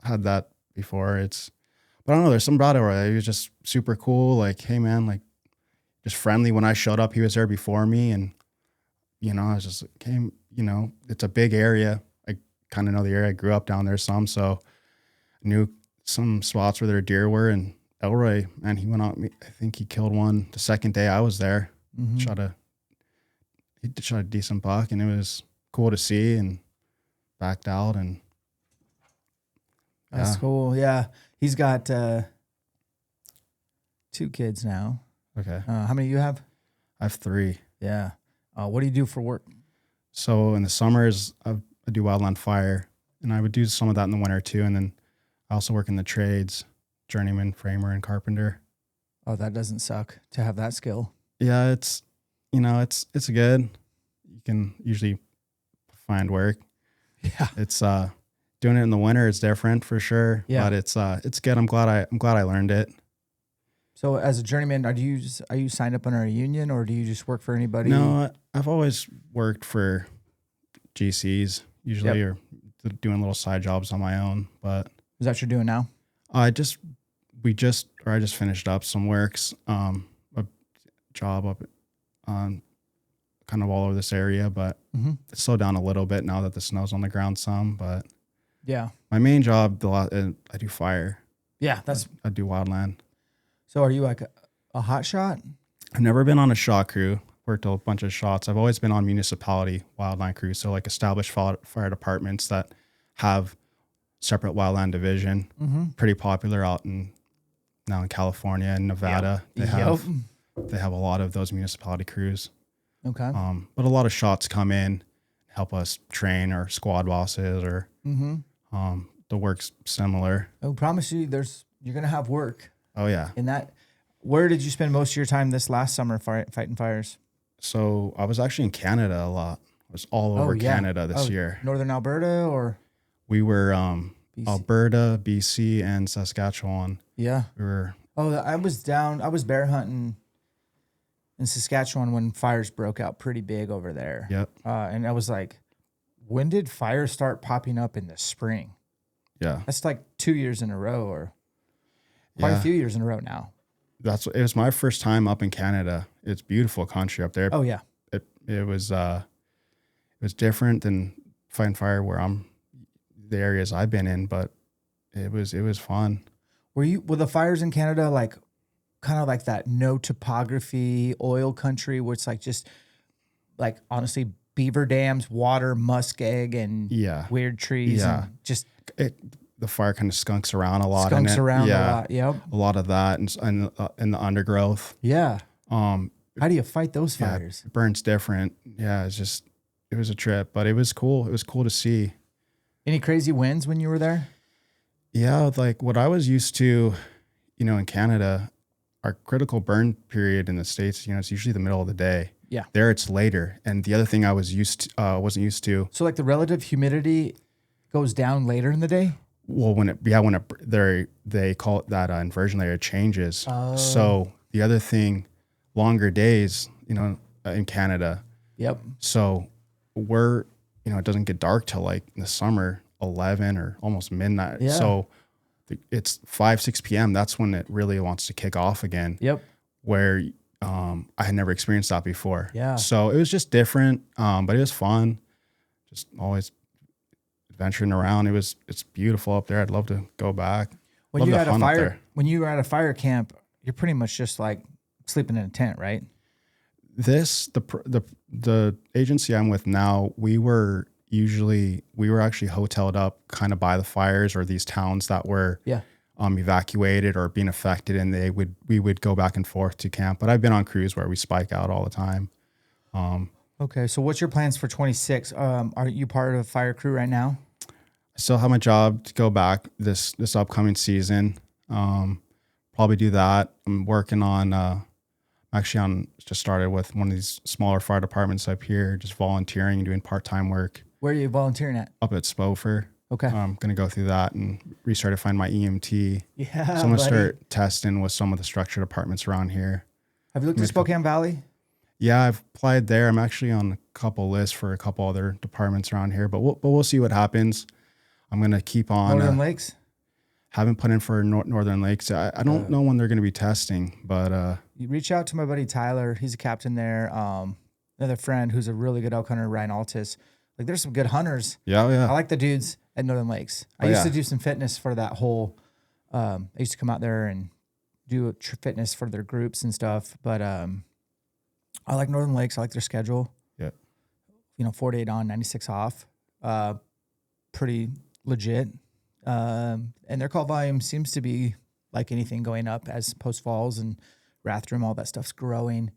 had that before. But I don't know, there's some about it where he was just super cool. Like, hey man, like just friendly. When I showed up, he was there before me. And, I was just came, it's a big area. I kind of know the area. I grew up down there some, so I knew some spots where their deer were. And Elroy, man, he went out. I think he killed one the second day I was there. Mm-hmm. He shot a decent buck, and it was cool to see. And backed out, and that's cool. Yeah, he's got 2 kids now. Okay. How many do you have? I have 3. Yeah. What do you do for work? So in the summers, I do wildland fire, and I would do some of that in the winter too. And then I also work in the trades. Journeyman, framer, and carpenter. Oh, that doesn't suck to have that skill. Yeah, it's good. You can usually find work. Yeah, it's doing it in the winter is different for sure. Yeah, but it's good. I'm glad I learned it. So as a journeyman, are you signed up under a union, or do you just work for anybody? No, I've always worked for GCs usually, or doing little side jobs on my own. But is that what you're doing now? I just finished up some works, a job up on kind of all over this area, but it's slowed down a little bit now that the snow's on the ground some. But yeah, my main job, I do fire. Yeah, I do wildland. So are you like a hot shot? I've never been on a shot crew. Worked a bunch of shots. I've always been on municipality wildland crews, so like established fire departments that have separate wildland division. Mm-hmm. Pretty popular out now in California and Nevada. They have a lot of those municipality crews. Okay. But a lot of shots come in, help us train our squad bosses, or the work's similar. I promise you, you're gonna have work. Oh yeah. Where did you spend most of your time this last summer fighting fires? So I was actually in Canada a lot. I was all over Canada this year. Northern Alberta, or? We were Alberta, BC, and Saskatchewan. Yeah. We were. Oh, I was bear hunting in Saskatchewan when fires broke out pretty big over there. Yep. And I was like, when did fires start popping up in the spring? Yeah. That's like 2 years in a row, or quite a few years in a row now. It was my first time up in Canada. It's beautiful country up there. Oh yeah. It was different than fighting fire the areas I've been in, but it was fun. Were the fires in Canada like kind of like that no topography oil country where it's like just like honestly beaver dams, water, muskeg, and weird trees. Yeah. And just the fire kind of skunks around a lot. Skunks in it. around a lot. Yep. A lot of that and in the undergrowth. Yeah. How do you fight those fires? It burns different. Yeah. It was a trip, but it was cool. It was cool to see. Any crazy winds when you were there? Yeah. Like what I was used to, in Canada, our critical burn period in the States, it's usually the middle of the day. Yeah. There it's later. And the other thing I wasn't used to. So like the relative humidity goes down later in the day? Well, they call it that inversion layer changes. Oh. So the other thing, longer days, in Canada. Yep. So it doesn't get dark till like in the summer, 11 or almost midnight. Yeah. So it's 5-6 p.m. That's when it really wants to kick off again. Yep. Where I had never experienced that before. Yeah. So it was just different, but it was fun. Just always adventuring around. It's beautiful up there. I'd love to go back. When you were at a fire camp, you're pretty much just like sleeping in a tent, right? The agency I'm with now, we were actually hoteled up kind of by the fires or these towns that were evacuated or being affected, and we would go back and forth to camp. But I've been on crews where we spike out all the time. Okay, so what's your plans for 26? Are you part of a fire crew right now? I still have my job to go back this upcoming season. Probably do that. I'm working on just started with one of these smaller fire departments up here, just volunteering and doing part-time work. Where are you volunteering at? Up at Spofer. Okay. I'm going to go through that and recertify my EMT. Yeah, so I'm going to start testing with some of the structure departments around here. Have you looked at Spokane Valley? Yeah, I've applied there. I'm actually on a couple lists for a couple other departments around here, but we'll see what happens. I'm going to keep on. Northern Lakes? Haven't put in for Northern Lakes. I don't know when they're going to be testing, but you reach out to my buddy Tyler. He's a captain there. Another friend who's a really good elk hunter, Ryan Altus. Like, there's some good hunters. Yeah. I like the dudes at Northern Lakes. I used to do some fitness for that whole. I used to come out there and do fitness for their groups and stuff. But I like Northern Lakes. I like their schedule. Yeah. 48 on, 96 off. Pretty legit. And their call volume seems to be like anything going up as Post Falls and Rathdrum, all that stuff's growing.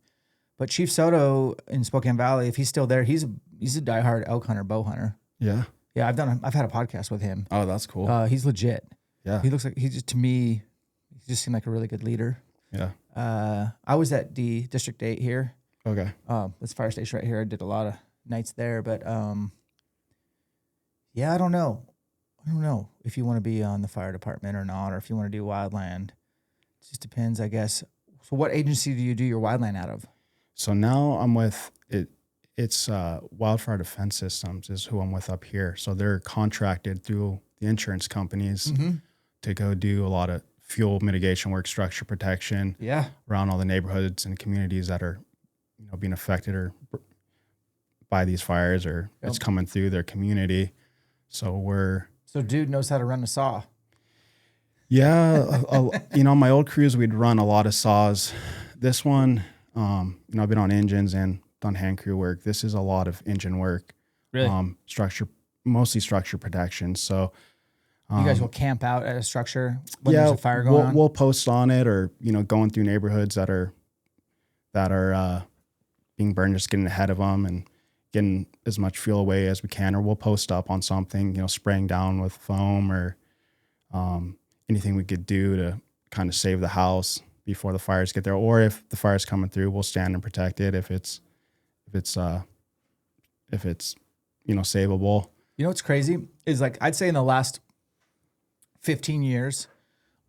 But Chief Soto in Spokane Valley, if he's still there, he's a diehard elk hunter, bow hunter. Yeah. Yeah, I've had a podcast with him. Oh, that's cool. He's legit. Yeah. He looks like he just seemed like a really good leader. Yeah. I was at the District 8 here. Okay. This fire station right here. I did a lot of nights there, but yeah, I don't know if you want to be on the fire department or not, or if you want to do wildland. It just depends, I guess. So what agency do you do your wildland out of? So now I'm with it. It's Wildfire Defense Systems is who I'm with up here. So they're contracted through the insurance companies to go do a lot of fuel mitigation work, structure protection around all the neighborhoods and communities that are being affected or by these fires, or it's coming through their community. So dude knows how to run a saw. Yeah. My old crews, we'd run a lot of saws. This one, I've been on engines and done hand crew work. This is a lot of engine work. Really? Mostly structure protection. So you guys will camp out at a structure when there's a fire going on? We'll post on it, or, going through neighborhoods that are being burned, just getting ahead of them and getting as much fuel away as we can, or we'll post up on something, spraying down with foam or anything we could do to kind of save the house before the fires get there. Or if the fire's coming through, we'll stand and protect it if it's savable. What's crazy is, like, I'd say in the last 15 years,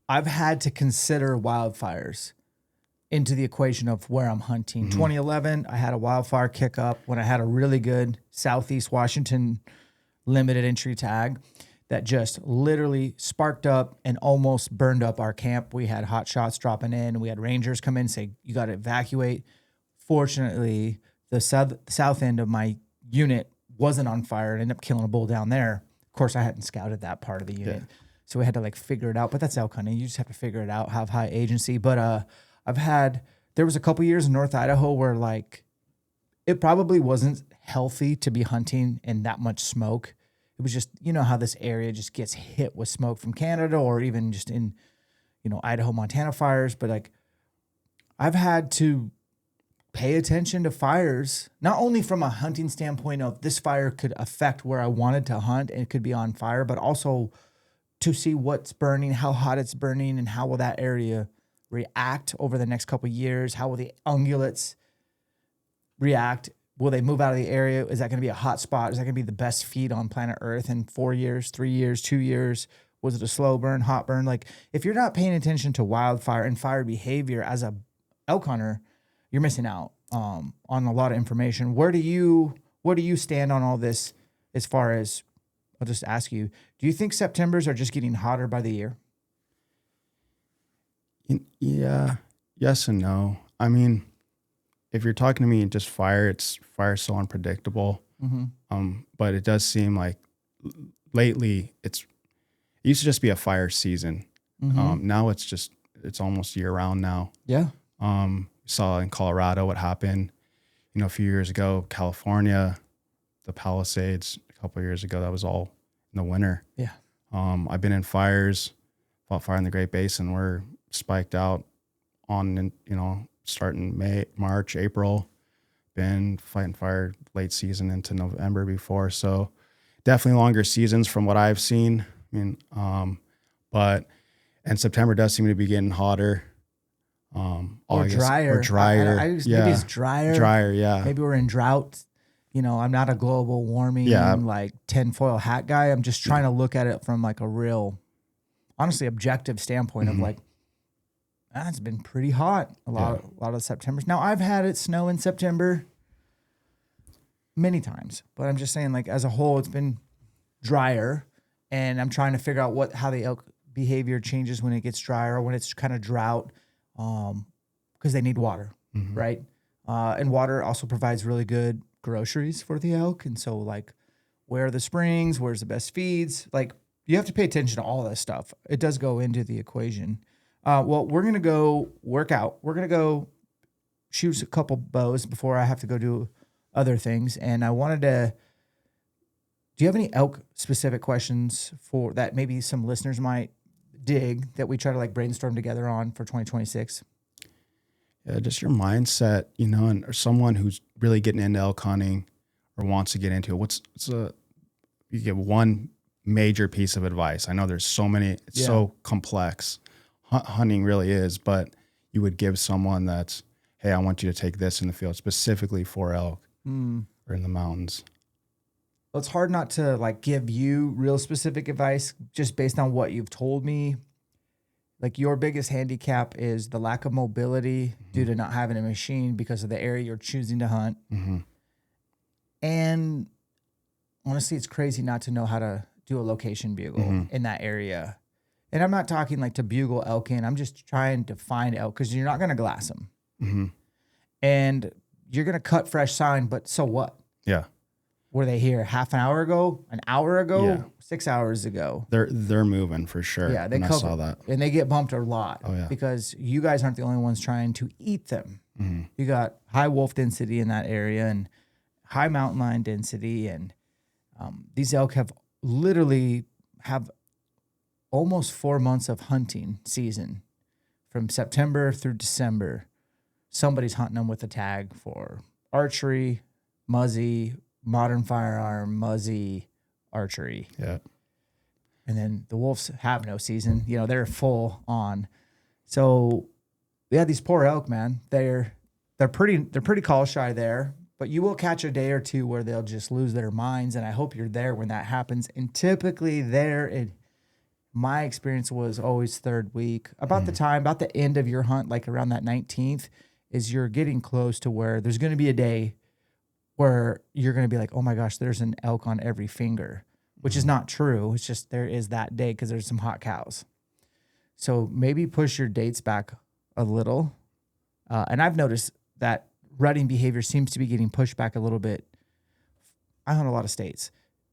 I've had to consider wildfires into the equation of where I'm hunting. 2011, I had a wildfire kick up when I had a really good Southeast Washington limited entry tag that just literally sparked up and almost burned up our camp. We had hot shots dropping in. We had rangers come in and say, you got to evacuate. Fortunately, the south end of my unit wasn't on fire. It ended up killing a bull down there. Of course, I hadn't scouted that part of the unit. Yeah. So we had to figure it out. But that's elk hunting. You just have to figure it out, have high agency. But There was a couple years in North Idaho where like it probably wasn't healthy to be hunting in that much smoke. It was just, you know how this area just gets hit with smoke from Canada or even just in, Idaho, Montana fires. But like I've had to pay attention to fires, not only from a hunting standpoint of this fire could affect where I wanted to hunt and it could be on fire, but also to see what's burning, how hot it's burning, and how will that area react over the next couple of years? How will the ungulates react? Will they move out of the area? Is that going to be a hot spot? Is that going to be the best feed on planet Earth in 4 years, 3 years, 2 years? Was it a slow burn, hot burn? Like if you're not paying attention to wildfire and fire behavior as a elk hunter, you're missing out on a lot of information. Where do you stand on all this as far as, I'll just ask you, do you think Septembers are just getting hotter by the year? Yeah, yes and no. I mean, if you're talking to me just fire's so unpredictable. But it does seem like lately it used to just be a fire season. Now it's almost year round now. Yeah. Saw in Colorado what happened, a few years ago, California, the Palisades a couple of years ago, that was all in the winter. Yeah. I've been in fought fire in the Great Basin. We're spiked out on, starting March, April, been fighting fire late season into November before. So definitely longer seasons from what I've seen. I mean, and September does seem to be getting hotter. Or drier. Maybe it's drier. Drier, yeah. Maybe we're in drought. I'm not a global warming, like tinfoil hat guy. I'm just trying to look at it from like a real, honestly, objective standpoint of like, it's been pretty hot a lot of Septembers. Now I've had it snow in September many times, but I'm just saying like as a whole, it's been drier, and I'm trying to figure out how the elk behavior changes when it gets drier or when it's kind of drought. Because they need water, right? And water also provides really good groceries for the elk. And so like, where are the springs? Where's the best feeds? Like you have to pay attention to all this stuff. It does go into the equation. Well, we're going to go work out. We're going to go shoot a couple bows before I have to go do other things. And I wanted to, do you have any elk specific questions for that maybe some listeners might dig that we try to like brainstorm together on for 2026? Yeah, just your mindset, and or someone who's really getting into elk hunting or wants to get into it. You give one major piece of advice. I know there's so many, it's so complex. Hunting really is, but you would give someone that's, hey, I want you to take this in the field specifically for elk or in the mountains. Well, it's hard not to like give you real specific advice just based on what you've told me. Like your biggest handicap is the lack of mobility due to not having a machine because of the area you're choosing to hunt. And honestly, it's crazy not to know how to do a location bugle in that area. And I'm not talking like to bugle elk in. I'm just trying to find elk because you're not going to glass them. And you're going to cut fresh sign, but so what? Yeah. Were they here half an hour ago, an hour ago, 6 hours ago? They're moving for sure. Yeah, I saw that. And they get bumped a lot because you guys aren't the only ones trying to eat them. You got high wolf density in that area and high mountain lion density. And these elk have almost 4 months of hunting season from September through December. Somebody's hunting them with a tag for archery, muzzy, modern firearm, muzzy, archery. Yeah. And then the wolves have no season. They're full on. So yeah, these poor elk, man, they're pretty call shy there, but you will catch a day or two where they'll just lose their minds. And I hope you're there when that happens. And typically my experience was always third week, about the end of your hunt, like around that 19th is you're getting close to where there's going to be a day where you're going to be like, oh my gosh, there's an elk on every finger, which is not true. It's just there is that day because there's some hot cows. So maybe push your dates back a little. And I've noticed that rutting behavior seems to be getting pushed back a little bit. I hunt a lot of states.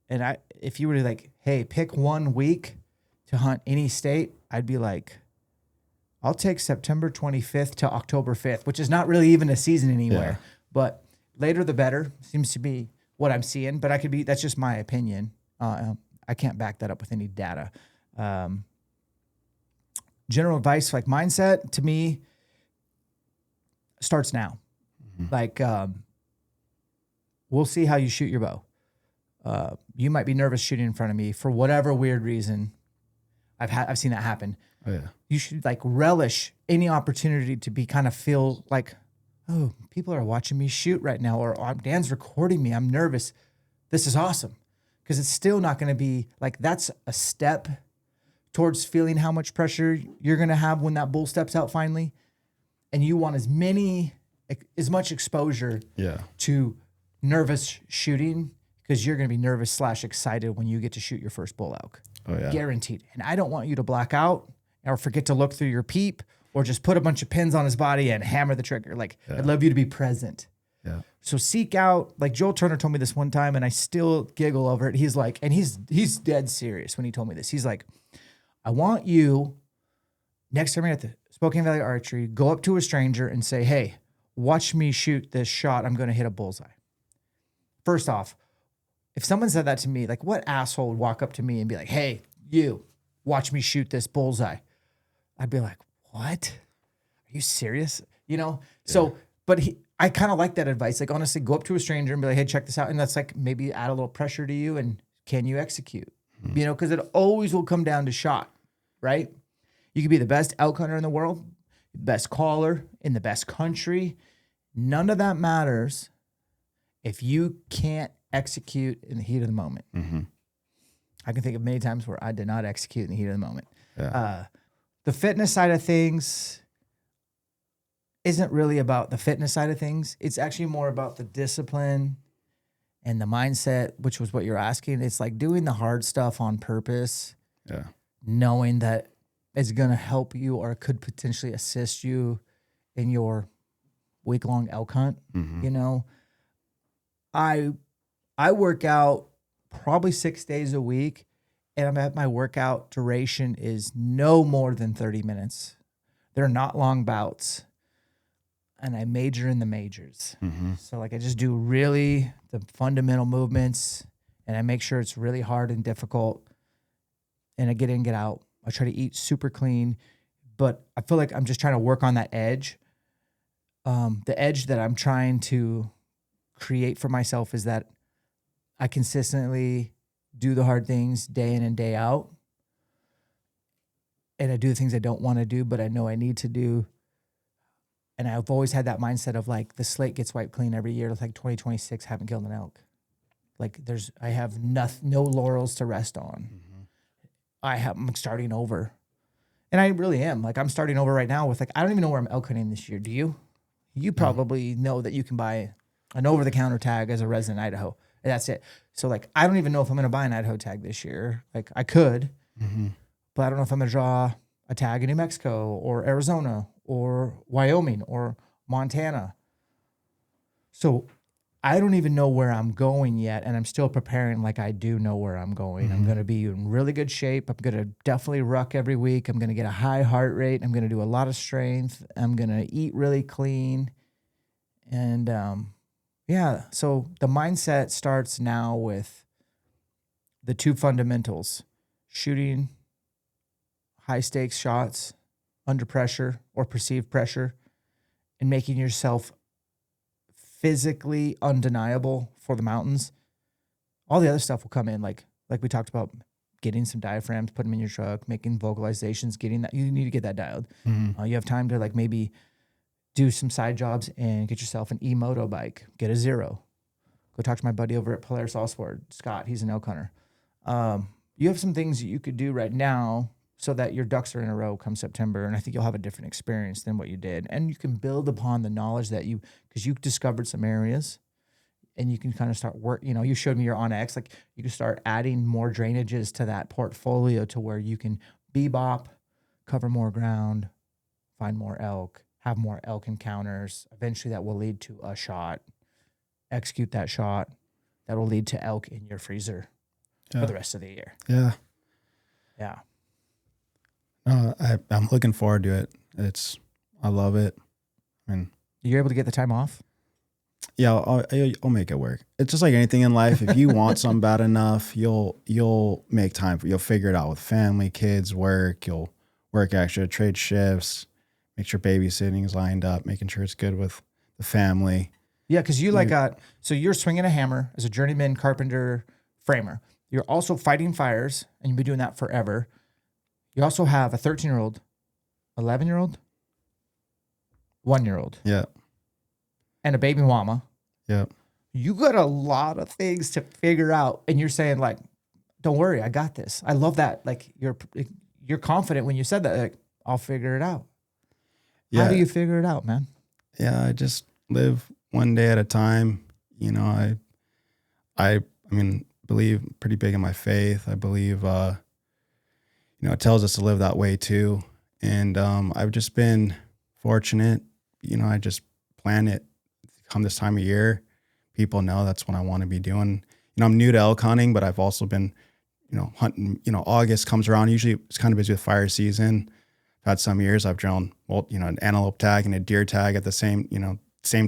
And if you were to like, hey, pick 1 week to hunt any state, I'd be like, I'll take September 25th to October 5th, which is not really even a season anywhere. Yeah. But later the better seems to be what I'm seeing. But that's just my opinion. I can't back that up with any data. General advice, like mindset, to me, starts now. Like, we'll see how you shoot your bow. You might be nervous shooting in front of me for whatever weird reason. I've seen that happen. Oh yeah. You should like relish any opportunity to be kind of feel like, oh, people are watching me shoot right now, or Dan's recording me. I'm nervous. This is awesome. Because it's still not going to be like, that's a step towards feeling how much pressure you're going to have when that bull steps out finally. And you want as much exposure to nervous shooting, because you're going to be nervous / excited when you get to shoot your first bull elk. Oh yeah. Guaranteed. And I don't want you to black out or forget to look through your peep or just put a bunch of pins on his body and hammer the trigger. Like, I'd love you to be present. Yeah. So seek out, like Joel Turner told me this one time, and I still giggle over it. He's like, and he's dead serious when he told me this. He's like, I want you, next time you're at the Spokane Valley Archery, go up to a stranger and say, hey, watch me shoot this shot. I'm going to hit a bullseye. First off, if someone said that to me, like, what asshole would walk up to me and be like, hey, you, watch me shoot this bullseye? I'd be like, what? Are you serious? You know? Yeah. So, but I kind of like that advice. Like, honestly, go up to a stranger and be like, hey, check this out. And that's like maybe add a little pressure to you, and can you execute? Mm-hmm. You know, because it always will come down to shot, right? You could be the best elk hunter in the world, best caller in the best country. None of that matters if you can't execute in the heat of the moment. Mm-hmm. I can think of many times where I did not execute in the heat of the moment. Yeah. The fitness side of things isn't really about the fitness side of things. It's actually more about the discipline and the mindset, which was what you're asking. It's like doing the hard stuff on purpose, knowing that it's going to help you or could potentially assist you in your week-long elk hunt. Mm-hmm. You know, I work out probably 6 days a week, and I'm at my workout duration is no more than 30 minutes. They're not long bouts. And I major in the majors. Mm-hmm. So like I just do really the fundamental movements, and I make sure it's really hard and difficult. And I get in, get out. I try to eat super clean, but I feel like I'm just trying to work on that edge. The edge that I'm trying to create for myself is that I consistently do the hard things day in and day out. And I do the things I don't want to do, but I know I need to do. And I've always had that mindset of like the slate gets wiped clean every year. It's like 2026, haven't killed an elk. Like I have no laurels to rest on. Mm-hmm. I'm starting over. And I really am. Like I'm starting over right now with like, I don't even know where I'm elk hunting this year. Do you? You probably know that you can buy an over-the-counter tag as a resident Idaho. And that's it. So like, I don't even know if I'm going to buy an Idaho tag this year. Like I could, but I don't know if I'm going to draw a tag in New Mexico or Arizona or Wyoming or Montana. So I don't even know where I'm going yet, and I'm still preparing like I do know where I'm going. Mm-hmm. I'm going to be in really good shape. I'm going to definitely ruck every week. I'm going to get a high heart rate. I'm going to do a lot of strength. I'm going to eat really clean. And so the mindset starts now with the two fundamentals: shooting high stakes shots under pressure or perceived pressure, and making yourself physically undeniable for the mountains. All the other stuff will come in, like we talked about, getting some diaphragms, put them in your truck, making vocalizations, getting that. You need to get that dialed. Mm-hmm. You have time to like maybe do some side jobs and get yourself an e-moto bike, get a Zero. Go talk to my buddy over at Polaris All Sport, Scott. He's an elk hunter. You have some things that you could do right now so that your ducks are in a row come September, and I think you'll have a different experience than what you did. And you can build upon the knowledge that because you discovered some areas, and you can kind of start work. You know, you showed me your OnX, like you can start adding more drainages to that portfolio to where you can bebop, cover more ground, find more elk, have more elk encounters. Eventually that will lead to a shot, execute that shot. That will lead to elk in your freezer for the rest of the year. Yeah. Yeah. I'm looking forward to it. I love it. I mean, You're able to get the time off? yeah, I'll make it work. It's just like anything in life. If you want something bad enough, you'll make time you'll figure it out with family, kids, work. You'll work extra, trade shifts, make sure babysitting is lined up, making sure it's good with the family. Yeah, because you so you're swinging a hammer as a journeyman carpenter framer. You're also fighting fires, and you've been doing that forever. You also have a 13-year-old, 11-year-old, 1-year-old, Yeah. and a baby mama. Yeah. You got a lot of things to figure out, and you're saying like, "Don't worry, I got this." I love that. Like you're confident when you said that. Like, I'll figure it out. Yeah. How do you figure it out, man? Yeah, I just live one day at a time. You know, I mean, believe pretty big in my faith. I believe, you know, it tells us to live that way too. And I've just been fortunate. You know, I just plan it come this time of year. People know that's what I want to be doing. You know, I'm new to elk hunting, but I've also been, you know, hunting. You know, August comes around. Usually it's kind of busy with fire season. I've had some years I've drawn, well, you know, an antelope tag and a deer tag at the same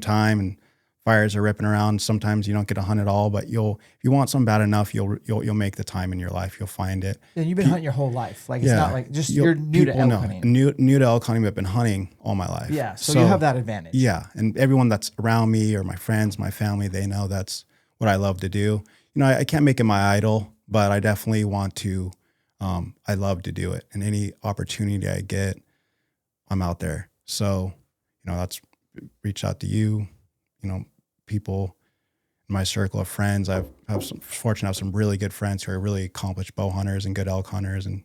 time, and fires are ripping around. Sometimes you don't get to hunt at all, but if you want something bad enough, you'll make the time in your life. You'll find it. And you've been hunting your whole life. Like, it's not like just you're new to elk hunting. New to elk hunting, but I've been hunting all my life. Yeah, so you have that advantage. Yeah, and everyone that's around me or my friends, my family, they know that's what I love to do. You know, I can't make it my idol, but I definitely want to. I love to do it, and any opportunity I get, I'm out there. So, you know, that's reach out to you. You know, people in my circle of friends. Fortunate to have some really good friends who are really accomplished bow hunters and good elk hunters and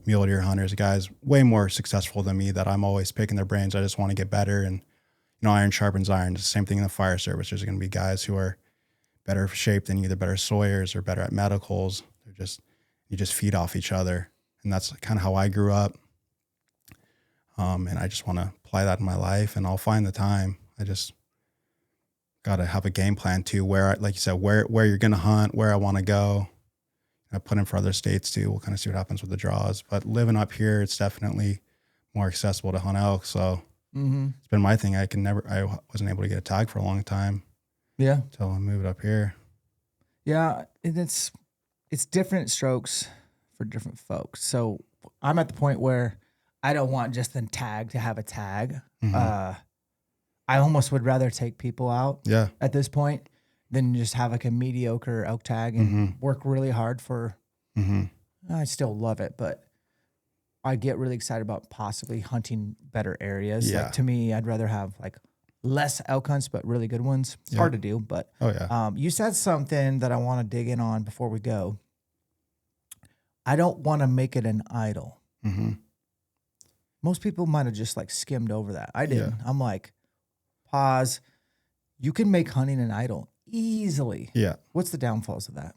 mule deer hunters, guys way more successful than me that I'm always picking their brains. I just want to get better. And, you know, iron sharpens iron. It's the same thing in the fire service. There's going to be guys who are better shaped than you, they're better sawyers or better at medicals. You just feed off each other. And that's kind of how I grew up. And I just want to apply that in my life, and I'll find the time. I just got to have a game plan too, like you said, where you're going to hunt, where I want to go. I put in for other states too. We'll kind of see what happens with the draws, but living up here, it's definitely more accessible to hunt elk. So It's been my thing. I wasn't able to get a tag for a long time. Yeah. Until I moved up here. Yeah. And it's different strokes for different folks. So I'm at the point where I don't want just the tag to have a tag. I almost would rather take people out at this point than just have like a mediocre elk tag and work really hard for, I still love it, but I get really excited about possibly hunting better areas. Yeah. Like, to me, I'd rather have like less elk hunts, but really good ones. It's hard to do, but you said something that I want to dig in on before we go. I don't want to make it an idol. Most people might have just like skimmed over that. I didn't. I'm like, pause. You can make hunting an idol easily. Yeah. What's the downfalls of that?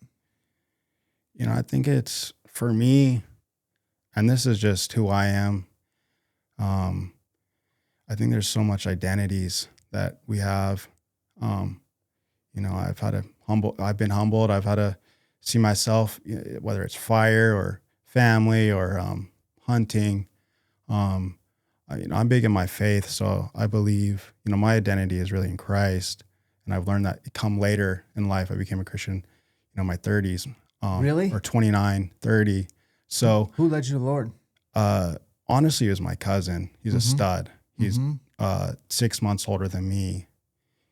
You know, I think it's, for me, and this is just who I am. I think there's so much identities that we have. You know, I've been humbled. I've had to see myself, whether it's fire or family or hunting. You know, I'm big in my faith, so I believe, you know, my identity is really in Christ, and I've learned that come later in life. I became a Christian, you know, in my 30s. Really? Or 29, 30. So who led you to the Lord? Honestly, it was my cousin. He's a stud. He's 6 months older than me.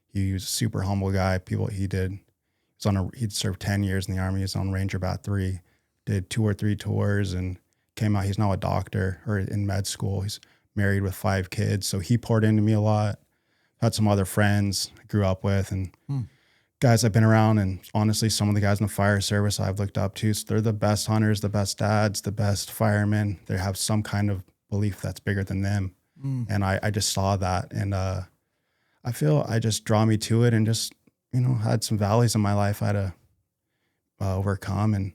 He was a super humble guy. He'd served 10 years in the Army. He was on Ranger Bat 3, did 2 or 3 tours and came out. He's now a doctor or in med school. He's married with 5 kids. So he poured into me a lot. Had some other friends I grew up with and guys I've been around. And honestly, some of the guys in the fire service I've looked up to. So they're the best hunters, the best dads, the best firemen. They have some kind of belief that's bigger than them. And I just saw that. And I feel I just draw me to it, and just, you know, had some valleys in my life I had to overcome, and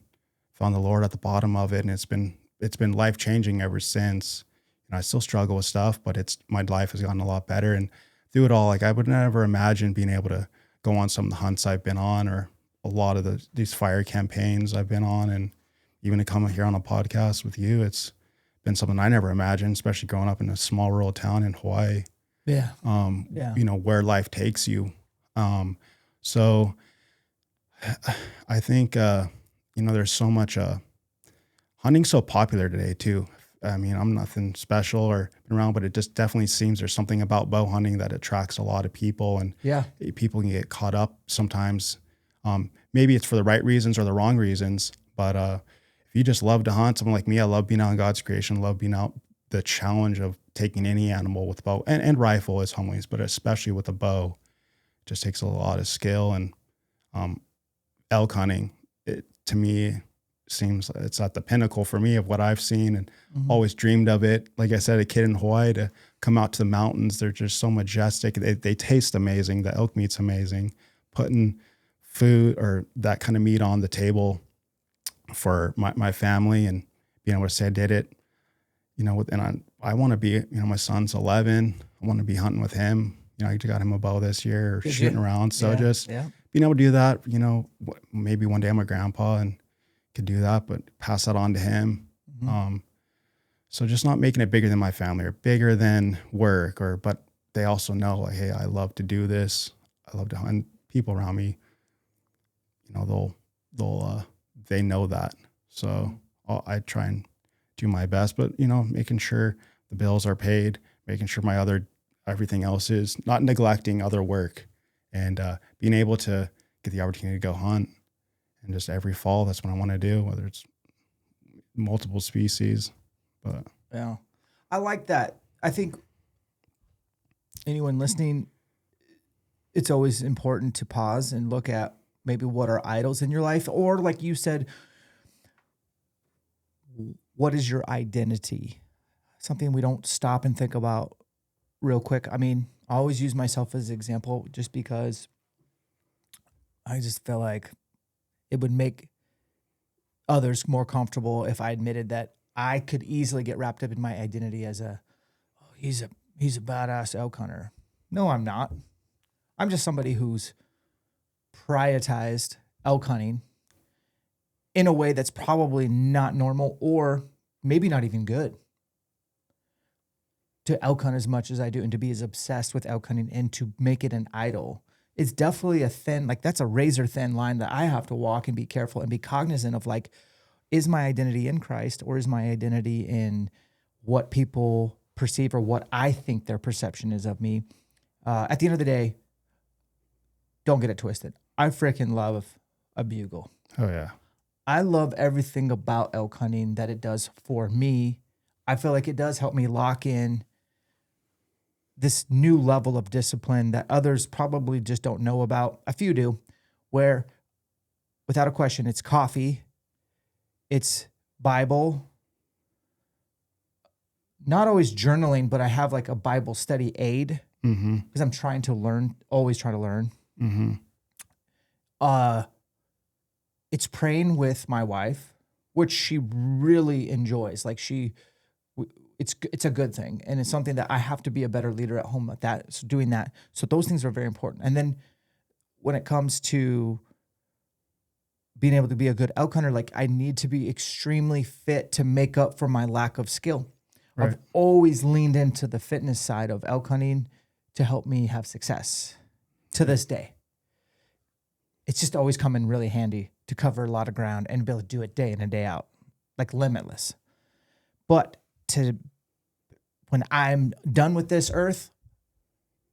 found the Lord at the bottom of it. And it's been life-changing ever since. You know, I still struggle with stuff, but my life has gotten a lot better. And through it all, like, I would never imagine being able to go on some of the hunts I've been on, or a lot of these fire campaigns I've been on, and even to come here on a podcast with you, it's been something I never imagined, especially growing up in a small rural town in Hawaii. Yeah. You know, where life takes you. So I think, you know, there's so much, hunting's so popular today too. I mean, I'm nothing special or been around, but it just definitely seems there's something about bow hunting that attracts a lot of people, and people can get caught up sometimes. Maybe it's for the right reasons or the wrong reasons, but if you just love to hunt, someone like me, I love being out in God's creation, love being out the challenge of taking any animal with bow and rifle as homies, but especially with a bow, it just takes a lot of skill. And elk hunting, to me, seems it's at the pinnacle for me of what I've seen and always dreamed of it. Like I said, a kid in Hawaii to come out to the mountains, they're just so majestic. They taste amazing. The elk meat's amazing. Putting food or that kind of meat on the table for my family and being able to say I did it, you know, and I want to be, you know, my son's 11. I want to be hunting with him. You know, I got him a bow this year, or shooting around. So being able to do that, you know, maybe one day I'm a grandpa and could do that, but pass that on to him. So just not making it bigger than my family or bigger than work, but they also know, like, hey, I love to do this. I love to hunt. People around me, you know, they know that. So I try and do my best, but, you know, making sure the bills are paid, making sure everything else is, not neglecting other work, and being able to get the opportunity to go hunt. And just every fall, that's what I want to do, whether it's multiple species. But yeah, I like that. I think anyone listening, it's always important to pause and look at maybe what are idols in your life, or like you said, what is your identity? Something we don't stop and think about real quick. I mean, I always use myself as an example just because I just feel like it would make others more comfortable if I admitted that I could easily get wrapped up in my identity as he's a badass elk hunter. No, I'm not. I'm just somebody who's prioritized elk hunting in a way that's probably not normal or maybe not even good to elk hunt as much as I do and to be as obsessed with elk hunting and to make it an idol. It's definitely that's a razor thin line that I have to walk and be careful and be cognizant of, like, is my identity in Christ or is my identity in what people perceive or what I think their perception is of me? At the end of the day, don't get it twisted. I freaking love a bugle. Oh yeah. I love everything about elk hunting that it does for me. I feel like it does help me lock in this new level of discipline that others probably just don't know about. A few do, where without a question, it's coffee, it's Bible, not always journaling, but I have like a Bible study aid because I'm trying to learn, always try to learn. It's praying with my wife, which she really enjoys. Like it's a good thing. And it's something that I have to be a better leader at home at that. So doing that. So those things are very important. And then when it comes to being able to be a good elk hunter, like I need to be extremely fit to make up for my lack of skill. Right. I've always leaned into the fitness side of elk hunting to help me have success to this day. It's just always come in really handy to cover a lot of ground and be able to do it day in and day out, like limitless. But when I'm done with this earth,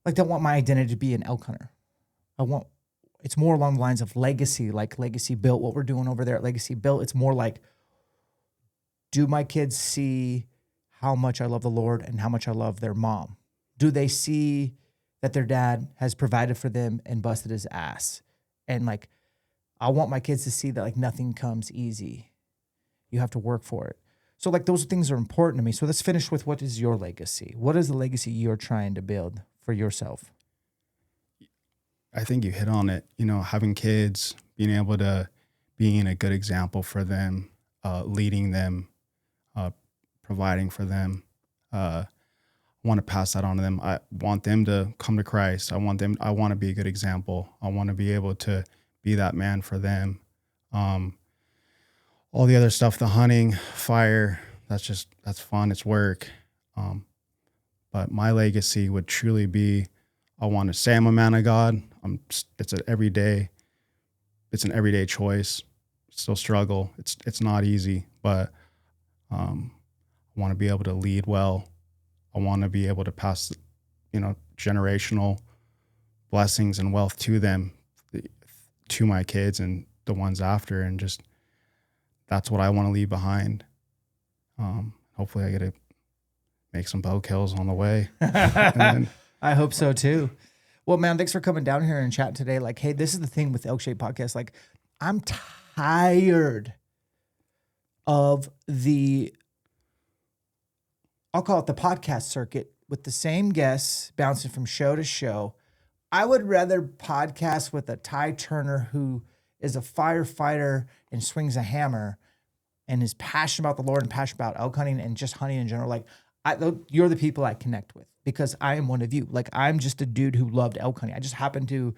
like, don't want my identity to be an elk hunter. It's more along the lines of legacy, like Legacy Built, what we're doing over there at Legacy Built. It's more like, do my kids see how much I love the Lord and how much I love their mom? Do they see that their dad has provided for them and busted his ass? And like, I want my kids to see that like nothing comes easy. You have to work for it. So like those things are important to me. So let's finish with, what is your legacy? What is the legacy you're trying to build for yourself? I think you hit on it. You know, having kids, being able to being a good example for them, leading them, providing for them. I want to pass that on to them. I want them to come to Christ. I want to be a good example. I want to be able to be that man for them. All the other stuff, the hunting, fire, that's fun. It's work. But my legacy would truly be, I want to say I'm a man of God. It's an everyday choice. Still struggle. It's not easy, but I want to be able to lead well. I want to be able to pass, generational blessings and wealth to them, to my kids and the ones after, and just that's what I want to leave behind. Hopefully I get to make some bow kills on the way. And I hope so too. Well, man, thanks for coming down here and chatting today. Like, hey, this is the thing with ElkShape podcast. Like, I'm tired of I'll call it the podcast circuit with the same guests bouncing from show to show. I would rather podcast with a Ty Turner who is a firefighter and swings a hammer and is passionate about the Lord and passionate about elk hunting and just hunting in general. Like, you're the people I connect with because I am one of you. Like, I'm just a dude who loved elk hunting. I just happened to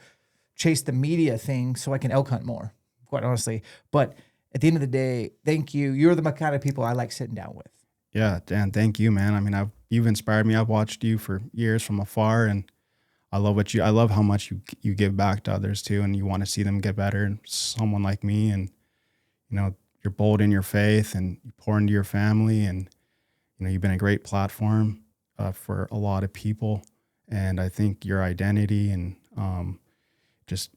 chase the media thing so I can elk hunt more, quite honestly. But at the end of the day, thank you. You're the kind of people I like sitting down with. yeah, Dan, thank you, man. I mean, you've inspired me. I've watched you for years from afar, and I love how much you give back to others too, and you want to see them get better. And someone like me, and you're bold in your faith, and you pour into your family, and you've been a great platform for a lot of people. And I think your identity and just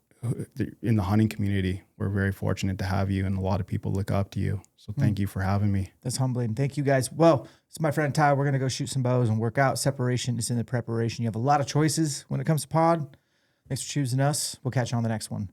in the hunting community, we're very fortunate to have you, and a lot of people look up to you. So thank you for having me. That's humbling. Thank you, guys. Well, it's my friend Ty. We're going to go shoot some bows and work out. Separation is in the preparation. You have a lot of choices when it comes to pod. Thanks for choosing us. We'll catch you on the next one.